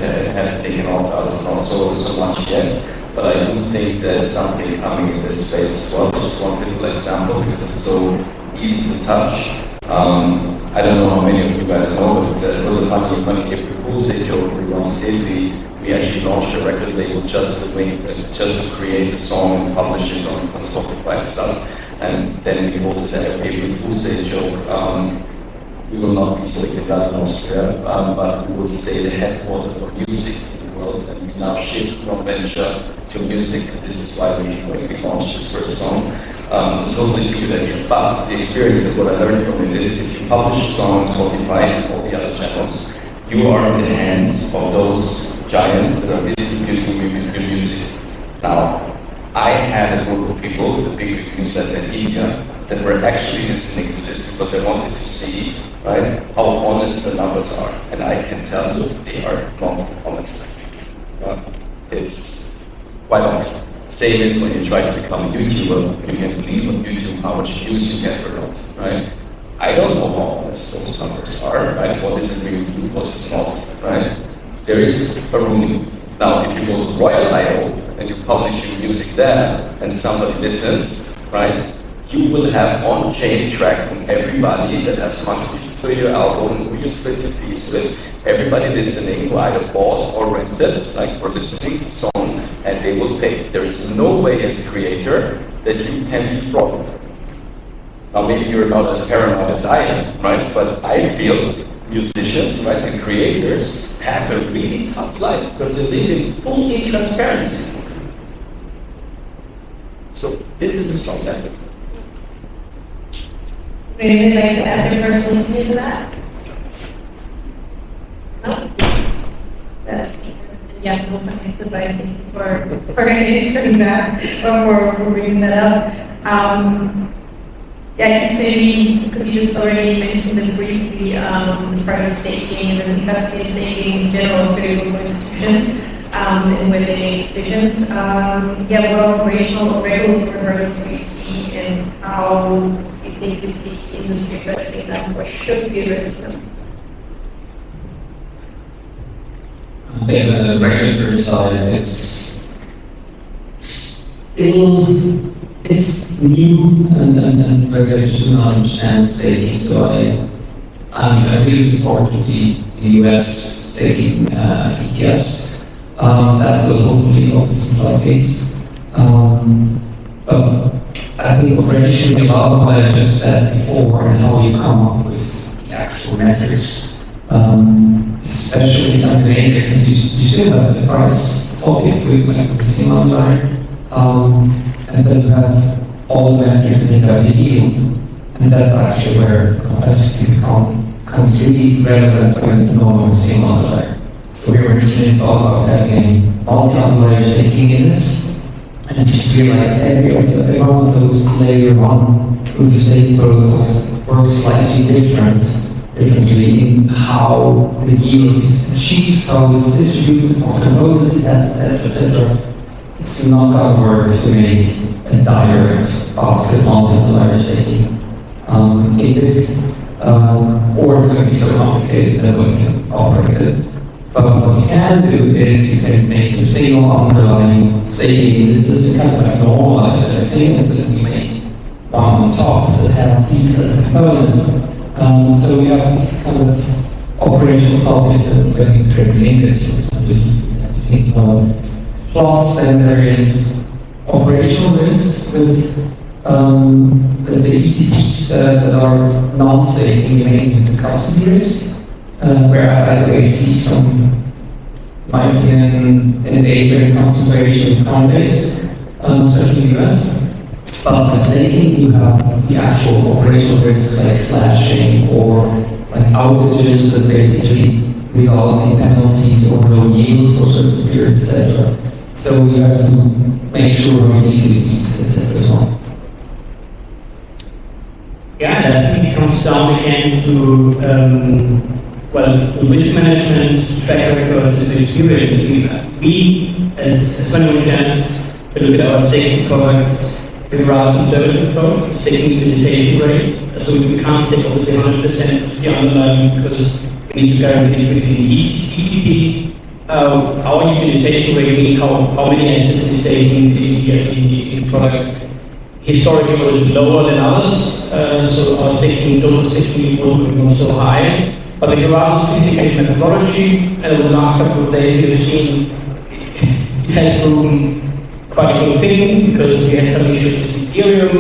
taken off, others not so much yet. But I do think there's something coming in this space as well. Just one little example, because it's so easy to touch. I don't know how many of you guys know, but it was a funny April Fool's Day joke we once did. We actually launched a record label just to create a song and publish it on Spotify and stuff. And then we told us that April Fool's Day joke, we will not be Silicon Valley in Austria, but we will say the headquarter for music in the world, and we now shift from venture to music. This is why we launched this first song. It's totally stupid idea, but the experience is what I learned from it is if you publish a song on Spotify and all the other channels, you are in the hands of those giants that are distributing your music. Now, I had a group of people, the big newsletter in India, that were actually listening to this because I wanted to see, right, how honest the numbers are. And I can tell you, they are not honest. It's quite honest. Same as when you try to become a YouTuber, you can believe on YouTube how much views you get or not, right? I don't know how honest those numbers are, right? What is real, what is not, right? There is a ruling. Now, if you go to Royal.io and you publish your music there and somebody listens, right? You will have on-chain track from everybody that has contributed to your album, who you split your fees with, everybody listening who either bought or rented, like for listening to the song, and they will pay. There is no way as a creator that you can be frauded. Now maybe you're not as paranoid as I am, right? But I feel musicians, right, and creators have a really tough life because they live in full transparency. So this is a strong sector. Would anybody like to add their personal opinion to that? No? That's, yeah, no financial advice for answering that, or for bringing that up. Yeah, just maybe, because you just already mentioned it briefly, private staking and then investing staking in general, critical institutions, and where they make decisions. Yeah, what operational or regulatory hurdles do you see and how you think you see the industry addressing them or should be addressing them? I think on the regulatory side, it's still, it's new and regulators do not understand staking, so I'm really looking forward to the US staking ETFs. That will hopefully open some floodgates. But I think operationally a lot of what I just said before and how you come up with the actual metrics, especially on the main difference, you still have the price topic with the single line, and then you have all the metrics that make out the yield, and that's actually where complexity becomes really relevant when it's no longer single underlayer. So we originally thought about having a multi-underlayer staking in this, and just realized every one of those layer one proof of stake protocols works slightly differently in how the yield is achieved, how it's distributed, what components it has, etc. It's not going to work to make a direct basket multi-underlayer staking index, or it's going to be so complicated that one can operate it. But what you can do is you can make a single underlying staking. This is kind of like normalized everything, and then you make one on top that has these as components. So we have these kind of operational topics that we're going to create an index. So we have to think about. Plus, then there is operational risks with, let's say, ETPs that are non-staking related to custody risk. Where I always see some, my opinion, in Asia concentration of Coinbase, especially in the US. But for staking, you have the actual operational risks like slashing or like outages that basically result in penalties or no yield for certain periods, etc. So you have to make sure we deal with these, etc. as well. Yeah, and I think it comes down again to the risk management, track record, and experience. We as 21 Chance, we look at our staking products with a rather conservative approach, taking the utilization rate. So we can't take obviously 100% of the underlying because we need to guarantee liquidity in the ETP. Our utilization rate means how many assets we stake in the product. Historically was lower than others, so our total staking was not so high. But with a rather sophisticated methodology, and over the last couple of days we've seen it had proven quite a good thing because we had some issues with Ethereum,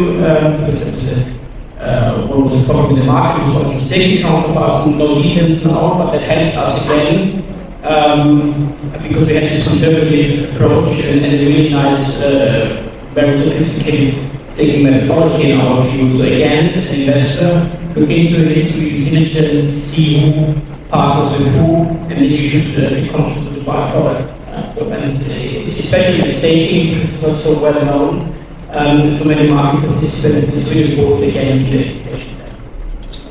what was probably the market was what staking counterparts, no details now, but that helped us again because we had this conservative approach and a really nice, very sophisticated staking methodology in our view. So again, as an investor, look into it, do diligence, see who partners with who, and then you should be comfortable with my product. And especially the staking, because it's not so well known, for many market participants, it's really important again in the education. Just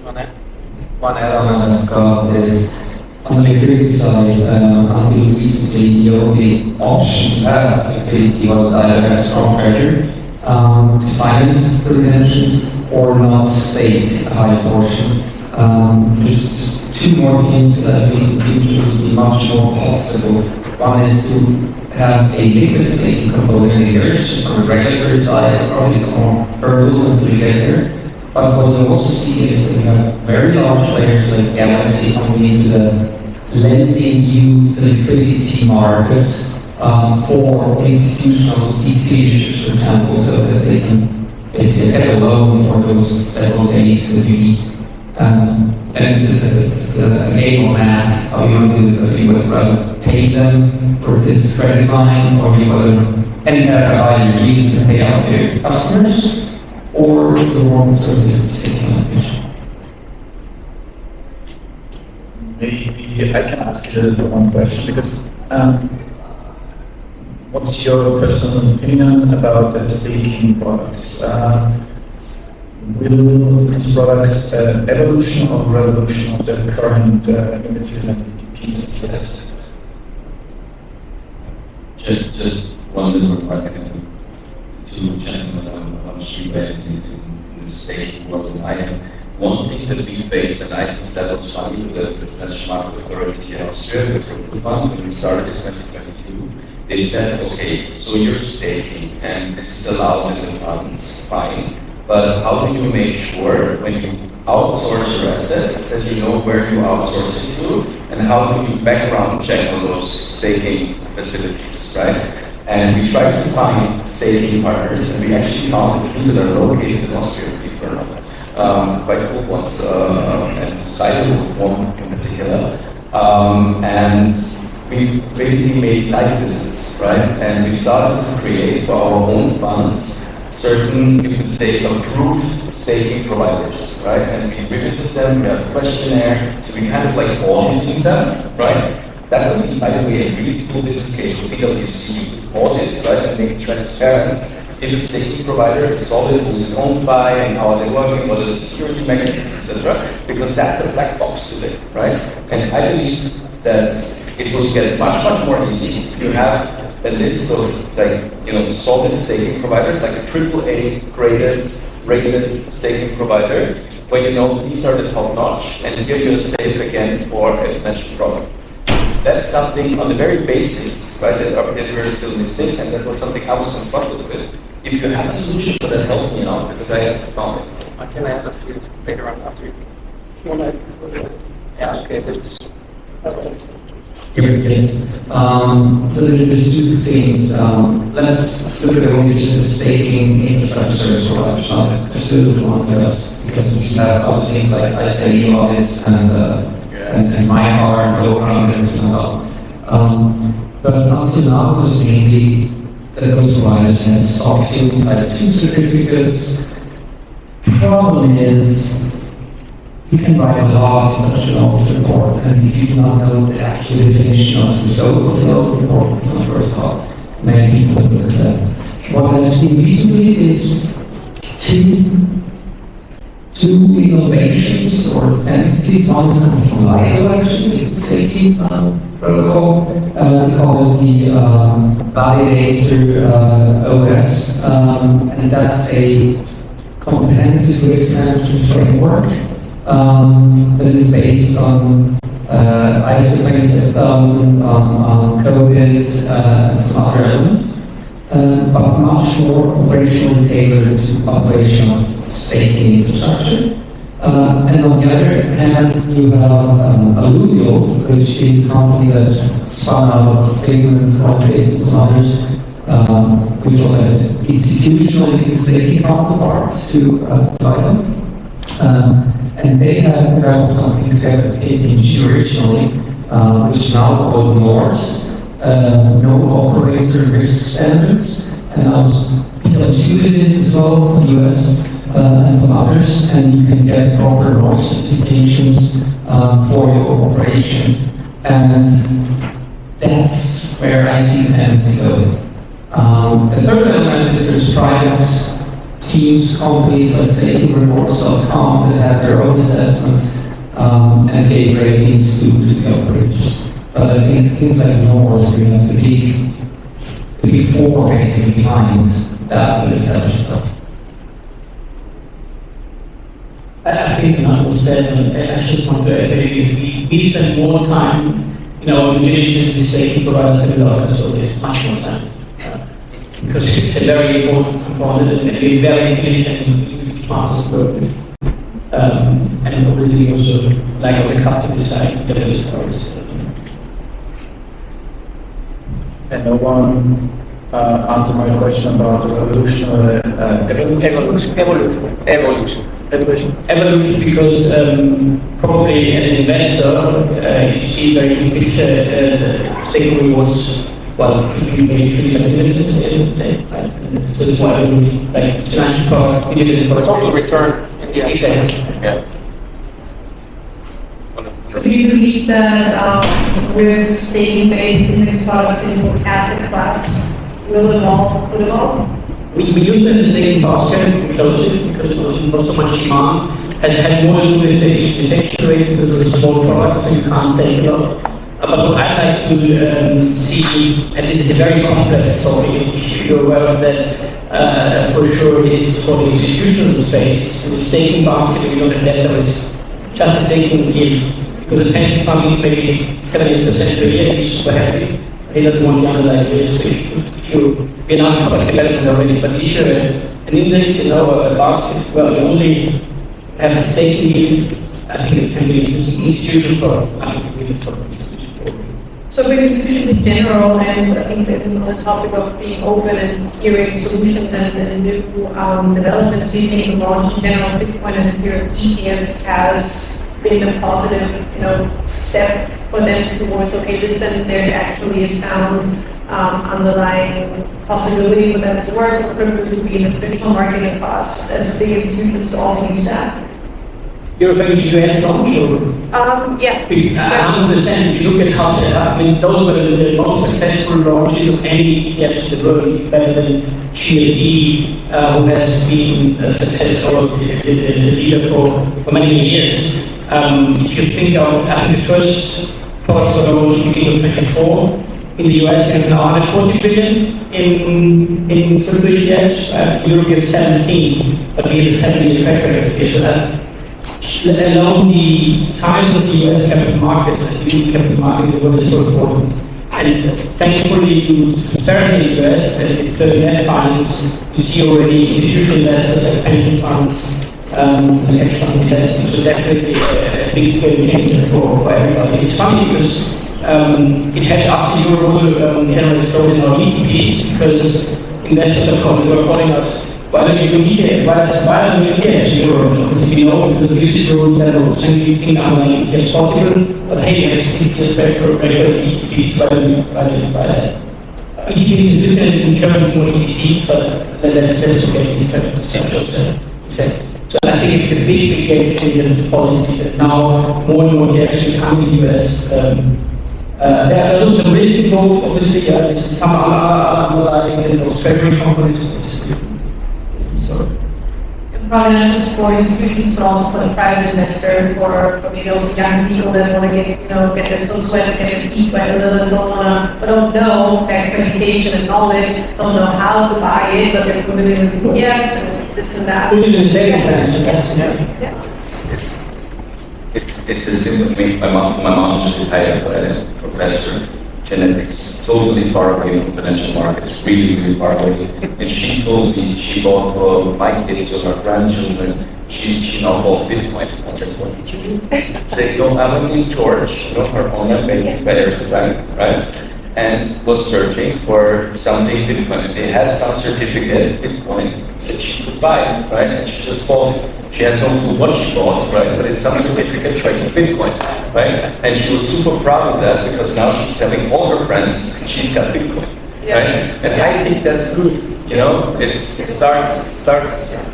one element I've got is on the liquidity side, until recently, the only option to have liquidity was either have strong treasury to finance the redemptions or not stake a high portion. Just two more things that I think in the future will be much more possible. One is to have a liquid staking component in there, just on the regulatory side, probably some more hurdles until you get there. But what you also see is that you have very large players like Galaxy coming into the lending you the liquidity market for institutional ETP issues, for example, so that they can basically get a loan for those several days that you need. And it's a game of math, how you want to do it. You would rather pay them for this credit line, or you would any kind of value you need to pay out to your customers, or the more conservative staking allocation. Maybe I can ask you one question, because what's your personal opinion about the staking products? Will these products evolution or revolution of the current limited and ETPs? Yes. Just one little remark to gentlemen on Shiba in the staking world that I am. One thing that we faced, and I think that was funny, the French market authority in Austria, the crypto fund, when we started in 2022, they said, okay, so you're staking, and this is allowed in the fund, fine, but how do you make sure when you outsource your asset that you know where you outsource it to, and how do you background check on those staking facilities, right? And we tried to find staking partners, and we actually found a few that are located in Austria, believe it or not. Quite cool ones, and sizable one in particular. And we basically made site visits, right? And we started to create for our own funds certain, you could say, approved staking providers, right? And we revisit them, we have a questionnaire, so we kind of like auditing them, right? That would be, by the way, a really cool business case for PwC audit, right? And make it transparent. If a staking provider is solid, who's it owned by, and how are they working, what are the security mechanisms, etc. Because that's a black box today, right? And I believe that it will get much more easy if you have a list of solid staking providers, like a AAA graded, rated staking provider, where you know these are the top notch, and here you're safe again for a financial product. That's something on the very basics, right, that we're still missing, and that was something I was confronted with. If you have a solution for that, help me out, because I haven't found it. I can add a few later on after you. Yeah, okay, there's this. Yes. So there's two things. Let's look at only just the staking infrastructure service providers, not the custodial one, because we have other things like ICE audits and my car and low and everything as well. But until now, there's mainly those providers have soft type 2 certificates. Problem is, you can write a lot in such an audit report, and if you do not know the actual definition of the scope of the audit report, it's not worth thought. Many people look at that. What I've seen recently is two innovations or tendencies. One is coming from LIDO, actually, the safety protocol. We call it the validator OS, and that's a comprehensive risk management framework. But it's based on ISO 27000, on COVID, and some other elements, but much more operationally tailored to operation of staking infrastructure. And on the other hand, you have Alluvial, which is a company that spun out of Figment, Coinbase, and some others, which was an institutional staking counterpart to IDO. And they have developed something together with KPMG originally, which is now called NORS, No Operator Risk Standards, and PwC is in it as well, the US, and some others, and you can get proper NORS certifications for your operation. And that's where I see the tendency going. The third element is there's private teams, companies like statingreports.com that have their own assessment and gave ratings to the operators. But I think things like NORS, we have the big four basically behind that will establish itself. I think Michael said, and I just want to add, we spend more time, diligently staking providers than our custodians, much more time. Because it's a very important component and a very diligent and huge part of the work with. And obviously also, like on the customer side, there is always. and no one answered my question about the revolutionary Evolution, because probably as an investor, if you see very big picture, stake rewards, well, should be very free and dividend, right? So it's more evolution, like financial products, dividend products. Total return in the end. Exactly. Yeah. So do you believe that with staking-based index products in the asset class will evolve? We used it as a staking basket, we closed it because it was not so much demand. Has had more to do with the execution rate because it was a small product, so you can't stake a lot. But what I'd like to see, and this is a very complex topic, if you're aware of that, for sure, is for the institutional space. The staking basket, we don't have delta risk, just a staking yield. Because the pension fund is maybe 7-8% per year, he's super happy. He doesn't want the underlying risk. We're not in product development already, but issue an index, a basket, well, you only have a staking yield. I think it's really interesting. Institutional product, I think really important. So with institutions in general, and I think that on the topic of being open and hearing solutions and new developments, do you think the launch in general of Bitcoin and Ethereum ETFs has been a positive, step for them towards, okay, listen, there's actually a sound underlying possibility for them to work, for crypto to be in the traditional market class as big institutions to also use that? You're referring to US launch or? Yeah. 100%. If you look at how set up, those were the most successful launches of any ETFs in the world, better than GLD, who has been a successful the leader for many years. If you think of, I think the first product for launch beginning of 24, in the US, you have now 140 billion in crypto ETFs. Europe, you have 17, but we have a 7-year track record. So that, let alone the size of the US capital market, the EU capital market, the world is so important. And thankfully, due to transparency in the US, and it's the net funds, you see already institutional investors like pension funds, and hedge funds investing. So definitely a big game changer for everybody. It's funny because it had us in Europe generally thrown in our ETPs because investors were calling us, why don't you do ETF? Why don't you ETFs in Europe? Because because the usage rules and rules, and you think underlying ETFs possible, but hey, you have 6 years regular ETPs, why don't you buy that? ETPs is different in German for ETCs, but that's okay, it's kind of exactly. So I think it's a big game changer, positive, and now more and more ETFs come in the US. There are also some risk involved, obviously, some underlying treasury components. Probably not just for institutions, but also for the private investor, for maybe also young people that want to get their toes wet, get their feet wet a little, but don't know tax education and knowledge, don't know how to buy it, but they're familiar with ETFs and this and that. Put it in the saving plans. It's a simple. My mom just retired, a professor, genetics, totally far away from financial markets, really far away. And she told me she bought for my kids or her grandchildren. She now bought Bitcoin. I said, what did you do? Say, I went in George, her owner, by Aristocrat, right? And was searching for something Bitcoin. And they had some certificate Bitcoin that she could buy, right? And she just bought it. She has no clue what she bought, right? But it's some certificate trading Bitcoin, right? And she was super proud of that because now she's telling all her friends she's got Bitcoin, right? And I think that's good, it starts.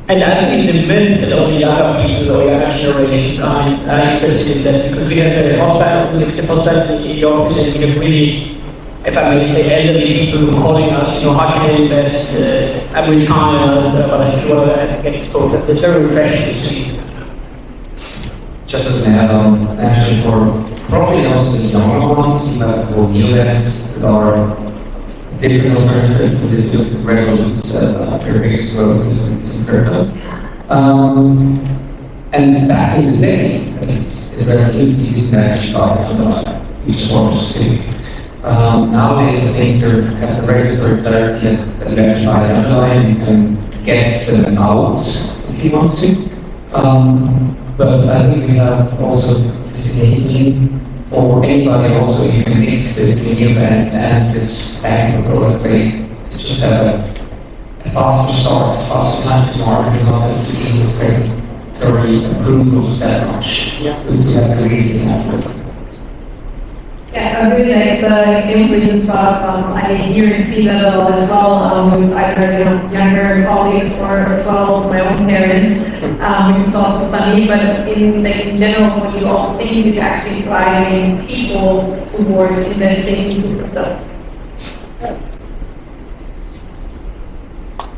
And I think it's a myth that only younger people or younger generations are interested in that because we have a hotbed in the office and we have really, if I may say, elderly people who are calling us, how can I invest? I'm retired, but I still want to get exposure. It's very refreshing to see. Just as an add-on, actually for probably also the younger ones, you have the neobanks that are a different alternative for the regulators that are biggest growth is in crypto. And back in the day, it's very easy to actually buy each one specific. Nowadays, I think you have the regulatory clarity that you actually buy the underlying, you can get them out if you want to. But I think we have also this enabling for anybody also, you can mix it in new bands and this bank or product way to just have a faster start, faster time to market, and not have to deal with regulatory approvals that much to have to really think afterwards. Yeah, I really like the example you just brought up. I hear and see that a lot as well with either younger colleagues or as well as my own parents, which is also funny. But in general, what you all think is actually driving people towards investing into crypto.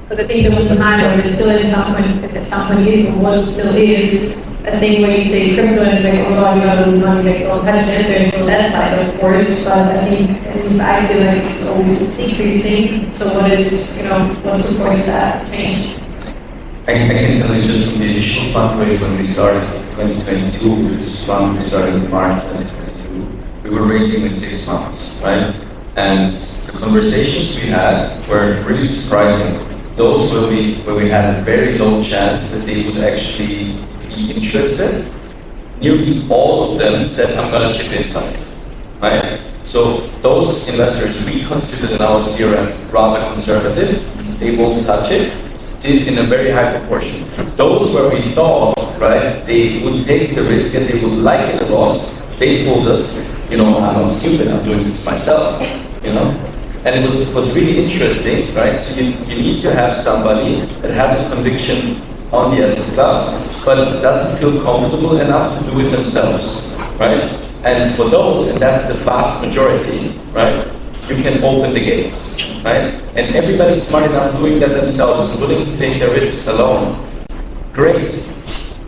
Because I think there was a time where there still is at some point is, or was still is, a thing where you say crypto and it's like, oh god, you gotta lose money, like, don't touch it. There's still that side, of course, but I think, at least I feel like it's always decreasing. So what supports that change? I can tell you just from the initial fundraise when we started 2022, this fund we started in March 2022, we were raising in 6 months, right? And the conversations we had were really surprising. Those where we had a very low chance that they would actually be interested, nearly all of them said, I'm going to chip in something, right? So those investors we considered in our CRM rather conservative, they won't touch it, did in a very high proportion. Those where we thought, right, they would take the risk and they would like it a lot, they told us, I'm not stupid, I'm doing this myself, And it was really interesting, right? So you need to have somebody that has a conviction on the asset class, but doesn't feel comfortable enough to do it themselves, right? And for those, and that's the vast majority, right? You can open the gates, right? And everybody's smart enough doing that themselves, willing to take the risks alone. Great,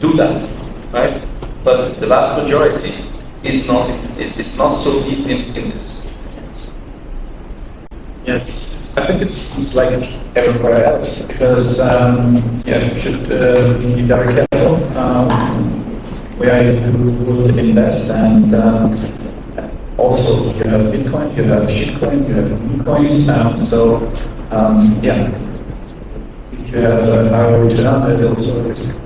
do that, right? But the vast majority is not so deep in this. Yes, I think it's like everywhere else because you should be very careful where you will invest, and also you have Bitcoin, you have shitcoin, you have new coins. If you have a higher return, there's also a risk.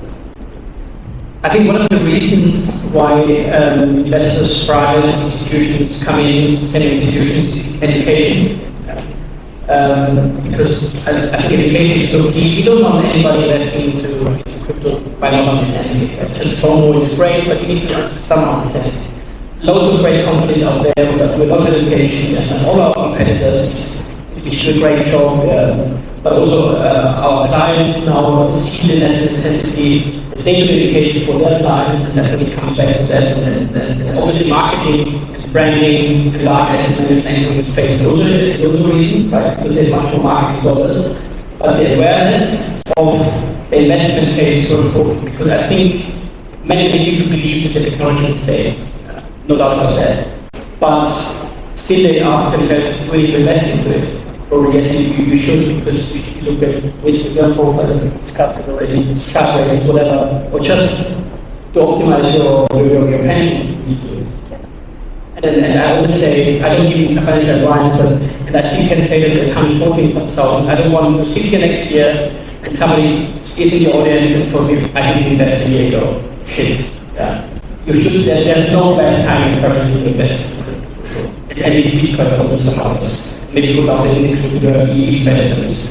I think one of the reasons why investors, private institutions come in, sending institutions, is education. Because I think education is so key. You don't want anybody investing into crypto by not understanding it. Just FOMO is great, but you need to have some understanding. Loads of great companies out there with a lot of education, and all our competitors, which do a great job. But also our clients now see the necessity, the data education for their clients, and definitely comes back to that. And obviously marketing, branding, large estimates, and with space. Those are the reasons, right? Because they have much more marketing dollars. But the awareness of the investment case is so important, because I think many people believe that the technology will stay, no doubt about that. But still they ask themselves, will you invest into it? Or yes, you should, because if you look at risk return profiles, as we discussed it already, cap rates, whatever, or just to optimize your pension, you do it. And I always say, I don't give financial advice, and I still can say that at 114,000, I don't want to sit here next year and somebody is in the audience and told me I didn't invest a year ago. Shit. Yeah. You should. There's no bad time currently to invest, for sure. At least Bitcoin or some others. Maybe put out the link to the ETPs better than this.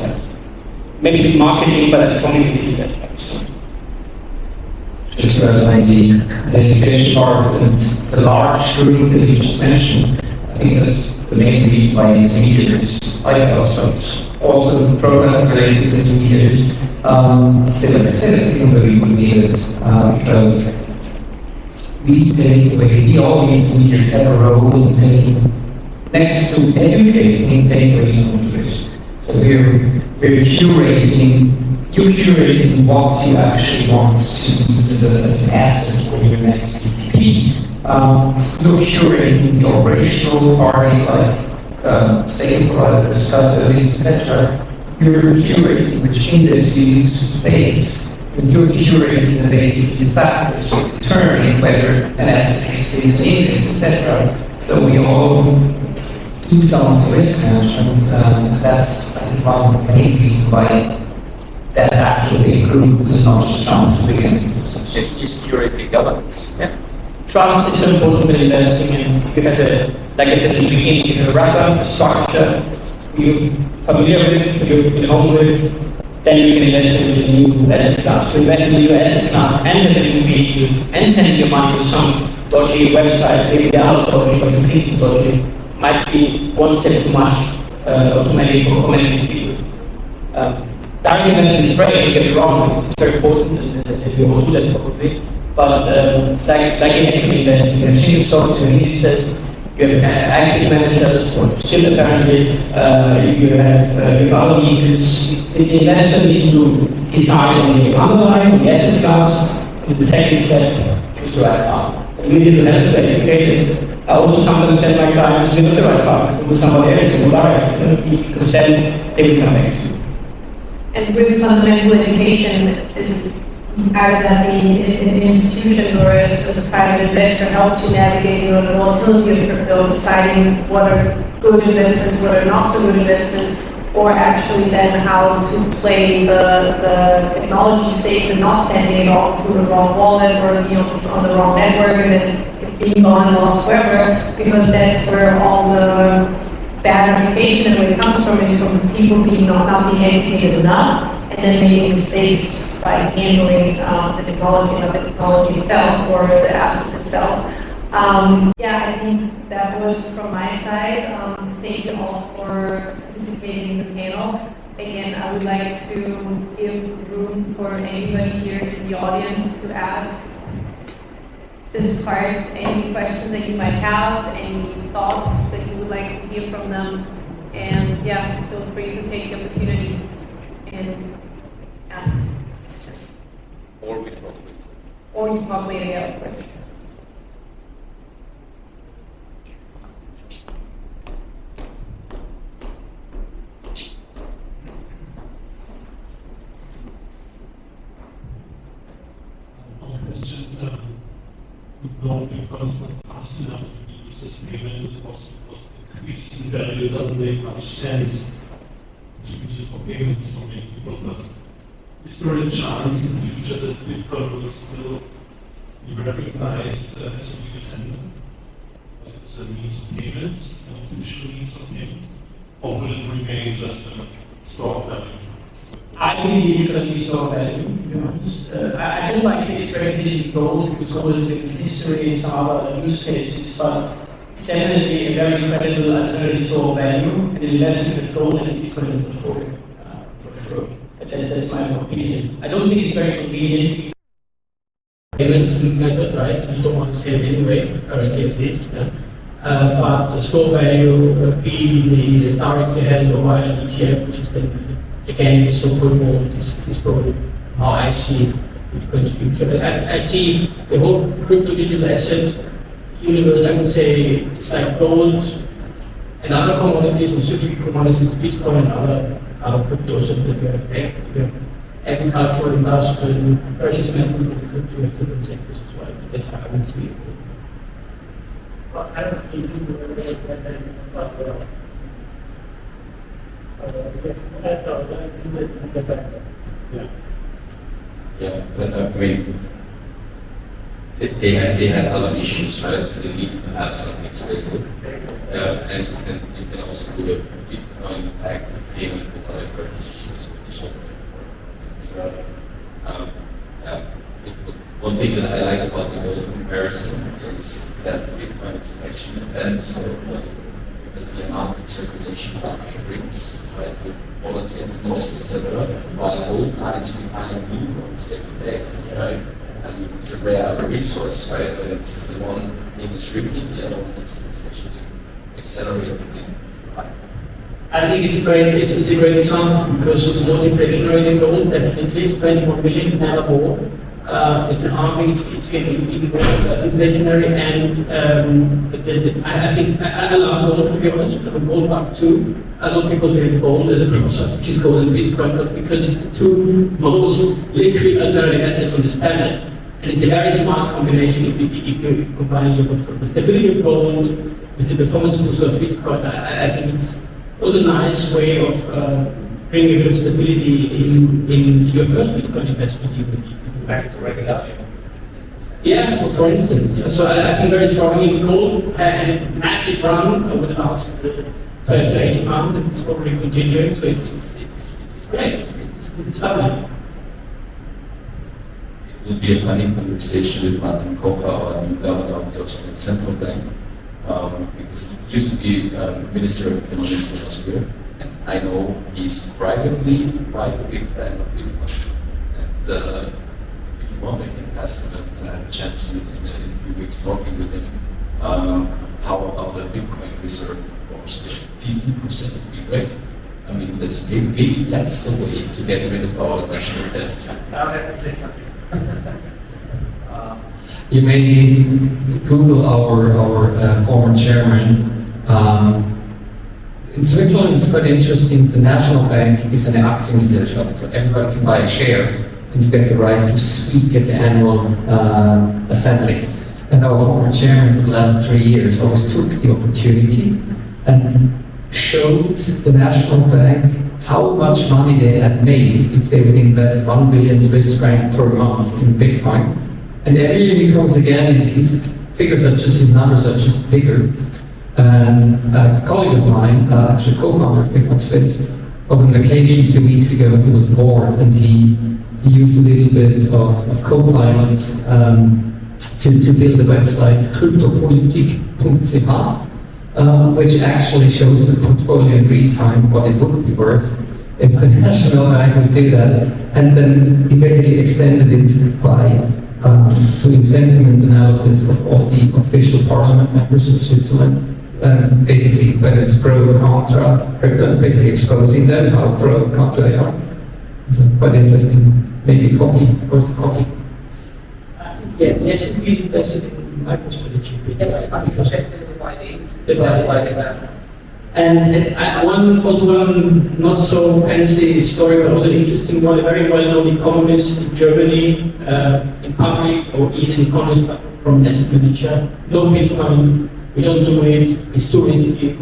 Maybe marketing, but I strongly believe that. Just like the education part and the large group that you just mentioned, I think that's the main reason why intermediaries like us, but also product-related intermediaries still exist, even though we would need it, because we all intermediaries have a role in taking, next to educating, take resources. So we're curating. You're curating what you actually want to use as an asset for your next ETP. You're curating the operational parties like stable providers, custodians, etc. You're curating which index you use space, and you're curating the basic factors determining whether an asset is into index, etc. So we all do some of the risk management. That's, I think, one of the main reasons why that actually a group will not just jump to begin with. It's curating governance. Yeah. trust is so important when investing, and you have a, like I said at the beginning, you have a wrapper, a structure you're familiar with, you're familiar with, then you can invest in a new asset class. To invest in a new asset class and have a new vehicle and send your money to some dodgy website, maybe they are not dodgy, but you think it's dodgy, might be one step too much too many for many people. Direct investment is great, don't get me wrong, it's very important and you will do that probably. But it's like in equity investing, you have single stocks, you have indexes, you have active managers, or still apparently you have other vehicles. The investor needs to decide on the underlying, the asset class, and the second step, choose the right path. And we need to help to educate it. I also sometimes tell my clients, you're not the right path, do somebody else, go direct, because then they will come back to you. And with fundamental education, is out of that being an institution or as a private investor helps you navigate the volatility of crypto, deciding what are good investments, what are not so good investments, or actually then how to play the technology safe and not sending it off to the wrong wallet or it's on the wrong network and then it being gone and lost forever, because that's where all the bad reputation and where it comes from is from people being not being educated enough and then making mistakes by handling the technology itself or the assets itself. I think that was from my side. Thank you all for participating in the panel. Again, I would like to give room for anybody here in the audience to ask this part, any questions that you might have, any thoughts that you would like to hear from them, and feel free to take the opportunity and ask questions. Or we talk later. Or you talk later, of course. Not because not fast enough to use this payment, also because increasing value doesn't make much sense to use it for payments for many people. But is there a chance in the future that Bitcoin will still be recognized as a legal tender? Like it's a means of payments, an official means of payment? Or will it remain just a store of value? I believe it's going to be store of value, to be honest. I don't like the expression digital gold because always with history, some other use cases, but it's definitely a very credible alternative store of value and investing with gold and Bitcoin in the portfolio, for sure. That's my opinion. I don't think it's very convenient. Payment method, right? You don't want to sell anyway, currently at least. But the store value, be the directly held or via an ETF, which is then again, it's so good. This is probably how I see Bitcoin's future. I see the whole crypto digital asset universe. I would say it's like gold and other commodities, and certainly commodities, Bitcoin and other cryptos. And then you have agricultural, industrial, precious metals, and crypto. You have different sectors as well. That's how I would see it. Well, I don't think you will Yeah, but I mean, they had other issues, right? So they need to have something stable. And you can also do a Bitcoin backed payment with other currencies. One thing that I like about the gold comparison is that Bitcoin is actually a better sort of value. Because the amount of circulation that it brings, right, with wallets and loss, etc. While gold mines we find new ones every day, right? And it's a rare resource, right? But it's the one thing is shrinking, the other one is actually accelerating. I think it's a great example because it's more deflationary than gold, definitely. It's 21 million, never more. It's the halving, it's getting even more inflationary, and I think I love gold, to be honest. I'm a gold bug too. Not because we have gold as a crossover, which is gold and Bitcoin, but because it's the two most liquid alternative assets on this planet. And it's a very smart combination if you combine the stability of gold with the performance boost of Bitcoin. I think it's was a nice way of bringing a bit of stability in your first Bitcoin investment, even if you go back to regular. Yeah, for instance. Yeah. So I think very strongly gold had a massive run over the last 12 to 18 months, and it's probably continuing. So it's great. It's lovely. It will be a funny conversation with Martin Kocher, our new governor of the Austrian Central Bank, because he used to be Minister of Economics in Austria, and I know he's privately quite a big fan of Bitcoin. And if you want, I can ask him to have a chance in a few weeks talking with him. How about the Bitcoin reserve of Austria? 50% would be great. I mean, maybe that's the way to get rid of our national debt. I'll have to say something. You may Google our former chairman. In Switzerland, it's quite interesting. The National Bank is an Aktiengesellschaft, so everybody can buy a share, and you get the right to speak at the annual assembly. And our former chairman for the last 3 years always took the opportunity and showed the National Bank how much money they had made if they would invest 1 billion Swiss franc per month in Bitcoin. And every year he comes again, and his figures are just, his numbers are just bigger. And a colleague of mine, actually co-founder of Bitcoin Swiss, was on vacation 2 weeks ago. He was bored, and he used a little bit of Copilot to build a website, Geopolitics.ch, which actually shows the portfolio in real time what it would be worth if the National Bank would do that. And then he basically extended it by doing sentiment analysis of all the official parliament members of Switzerland. Basically, whether it's pro or contra crypto, basically exposing them, how pro or contra they are. So quite interesting. Maybe worth a copy. Yeah, the S&P is invested in MicroStrategy. Yes, because diversified. and one not so fancy story, but also interesting one. A very well-known economist in Germany, in public or even economist from asset manager. No Bitcoin, we don't do it. It's too risky.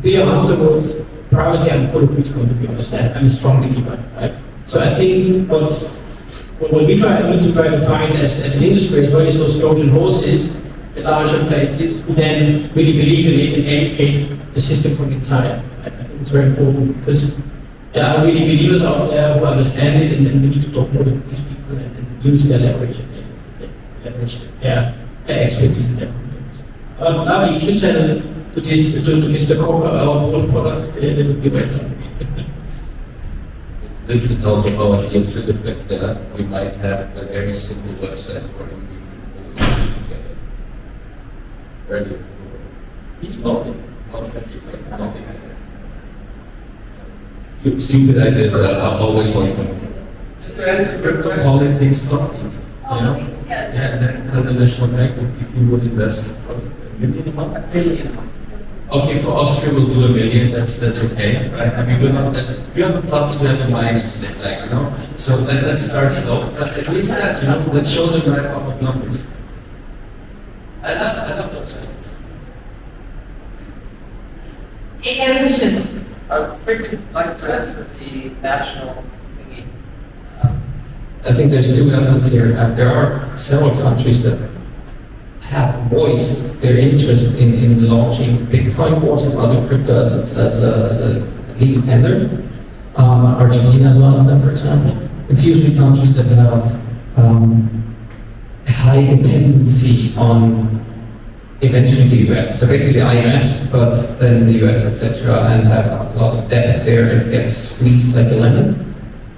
Beer afterwards. Privately, I'm full of Bitcoin, to be honest. I'm a strong believer. Right? So I think what we need to try to find as an industry as well is those Trojan horses, the larger places who then really believe in it and educate the system from inside. I think it's very important because there are really believers out there who understand it, and then we need to talk more to these people and use their leverage and leverage their expertise in their context. Now, if you tell to Mr. Kocher our whole product, it would be better. Little note about the feedback there, we might have a very simple website where we can all work together. Very good. He's not happy, stupid ideas are always welcome. Just to answer your question. Politics stop it, you know? Yeah, and then tell the National Bank that if you would invest $1 million a month. Okay, for Austria we'll do $1 million. That's okay, right? I mean, we're not we have a plus, we have a minus, like, you know. So let's start slow, but at least that, you know, let's show them the right of numbers. I love those things. Any questions? I quickly like to answer the national thingy. I think there's two elements here. There are several countries that have voiced their interest in launching Bitcoin or some other crypto assets as a legal tender. Argentina is one of them, for example. It's usually countries that have a high dependency on eventually the US. So basically the IMF, but then the US, etc., and have a lot of debt there and gets squeezed like a lemon.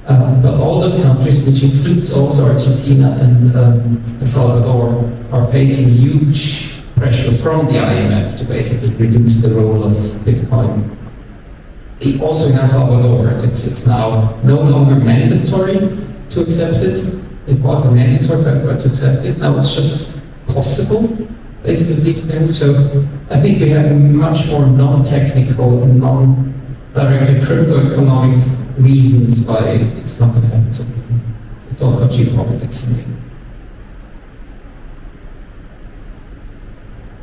But all those countries, which includes also Argentina and El Salvador, are facing huge pressure from the IMF to basically reduce the role of Bitcoin. Also in El Salvador, it's now no longer mandatory to accept it. It was mandatory for everybody to accept it. Now it's just possible, basically it's legal tender. So I think we have much more non-technical and non-directly crypto-economic reasons why it's not going to happen. So it's all about geopolitics.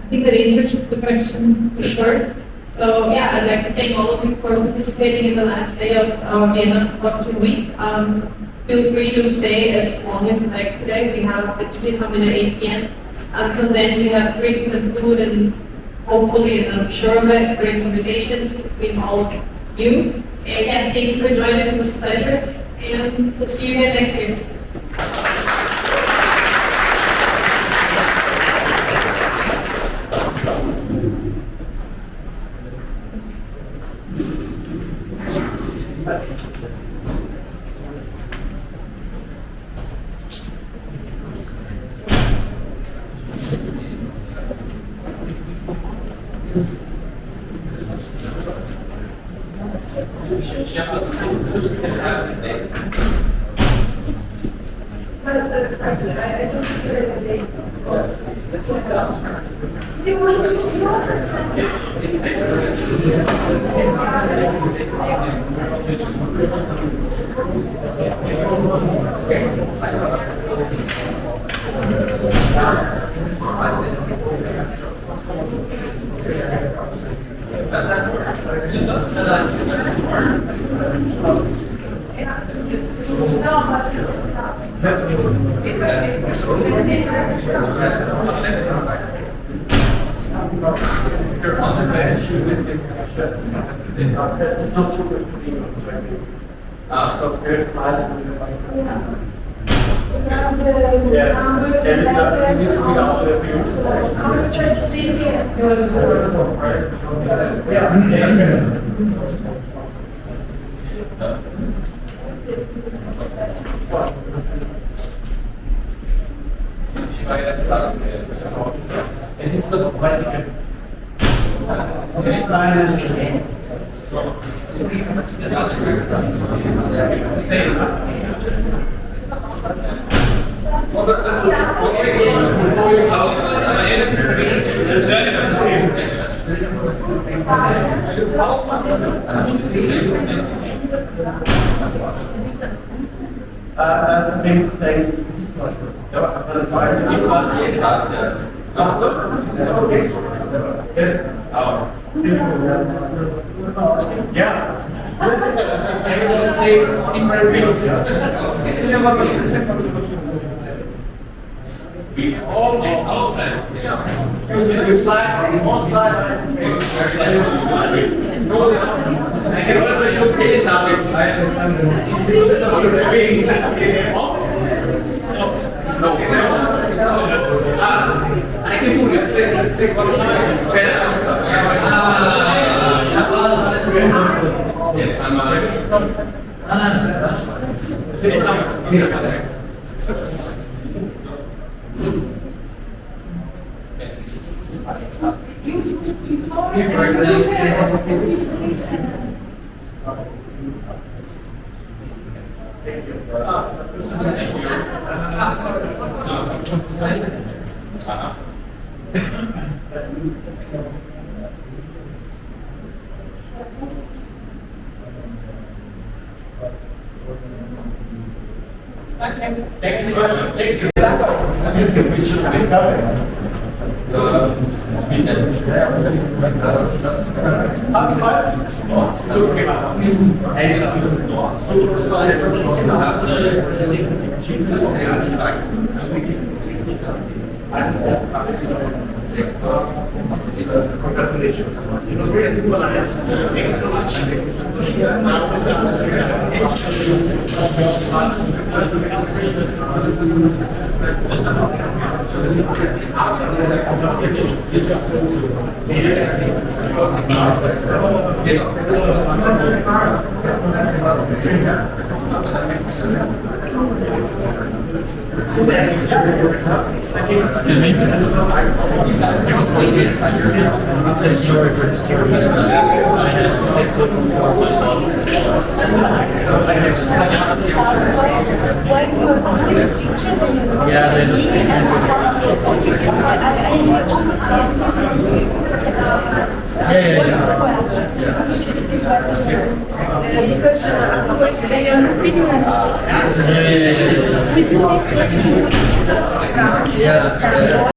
I think that answered the question for sure. So yeah, I'd like to thank all of you for participating in the last day of Vienna Blockchain Week. feel free to stay as long as you like today. We have the EP coming at 8 p.m. Until then, we have drinks and food and hopefully, and I'm sure of it, great conversations between all of you. And again, thank you for joining. It was a pleasure. And we'll see you again next year. Thank you so much. Thank you. That's a good Congratulations. It was very synchronized. Thank you so much. So sorry for disturbing you. Yeah.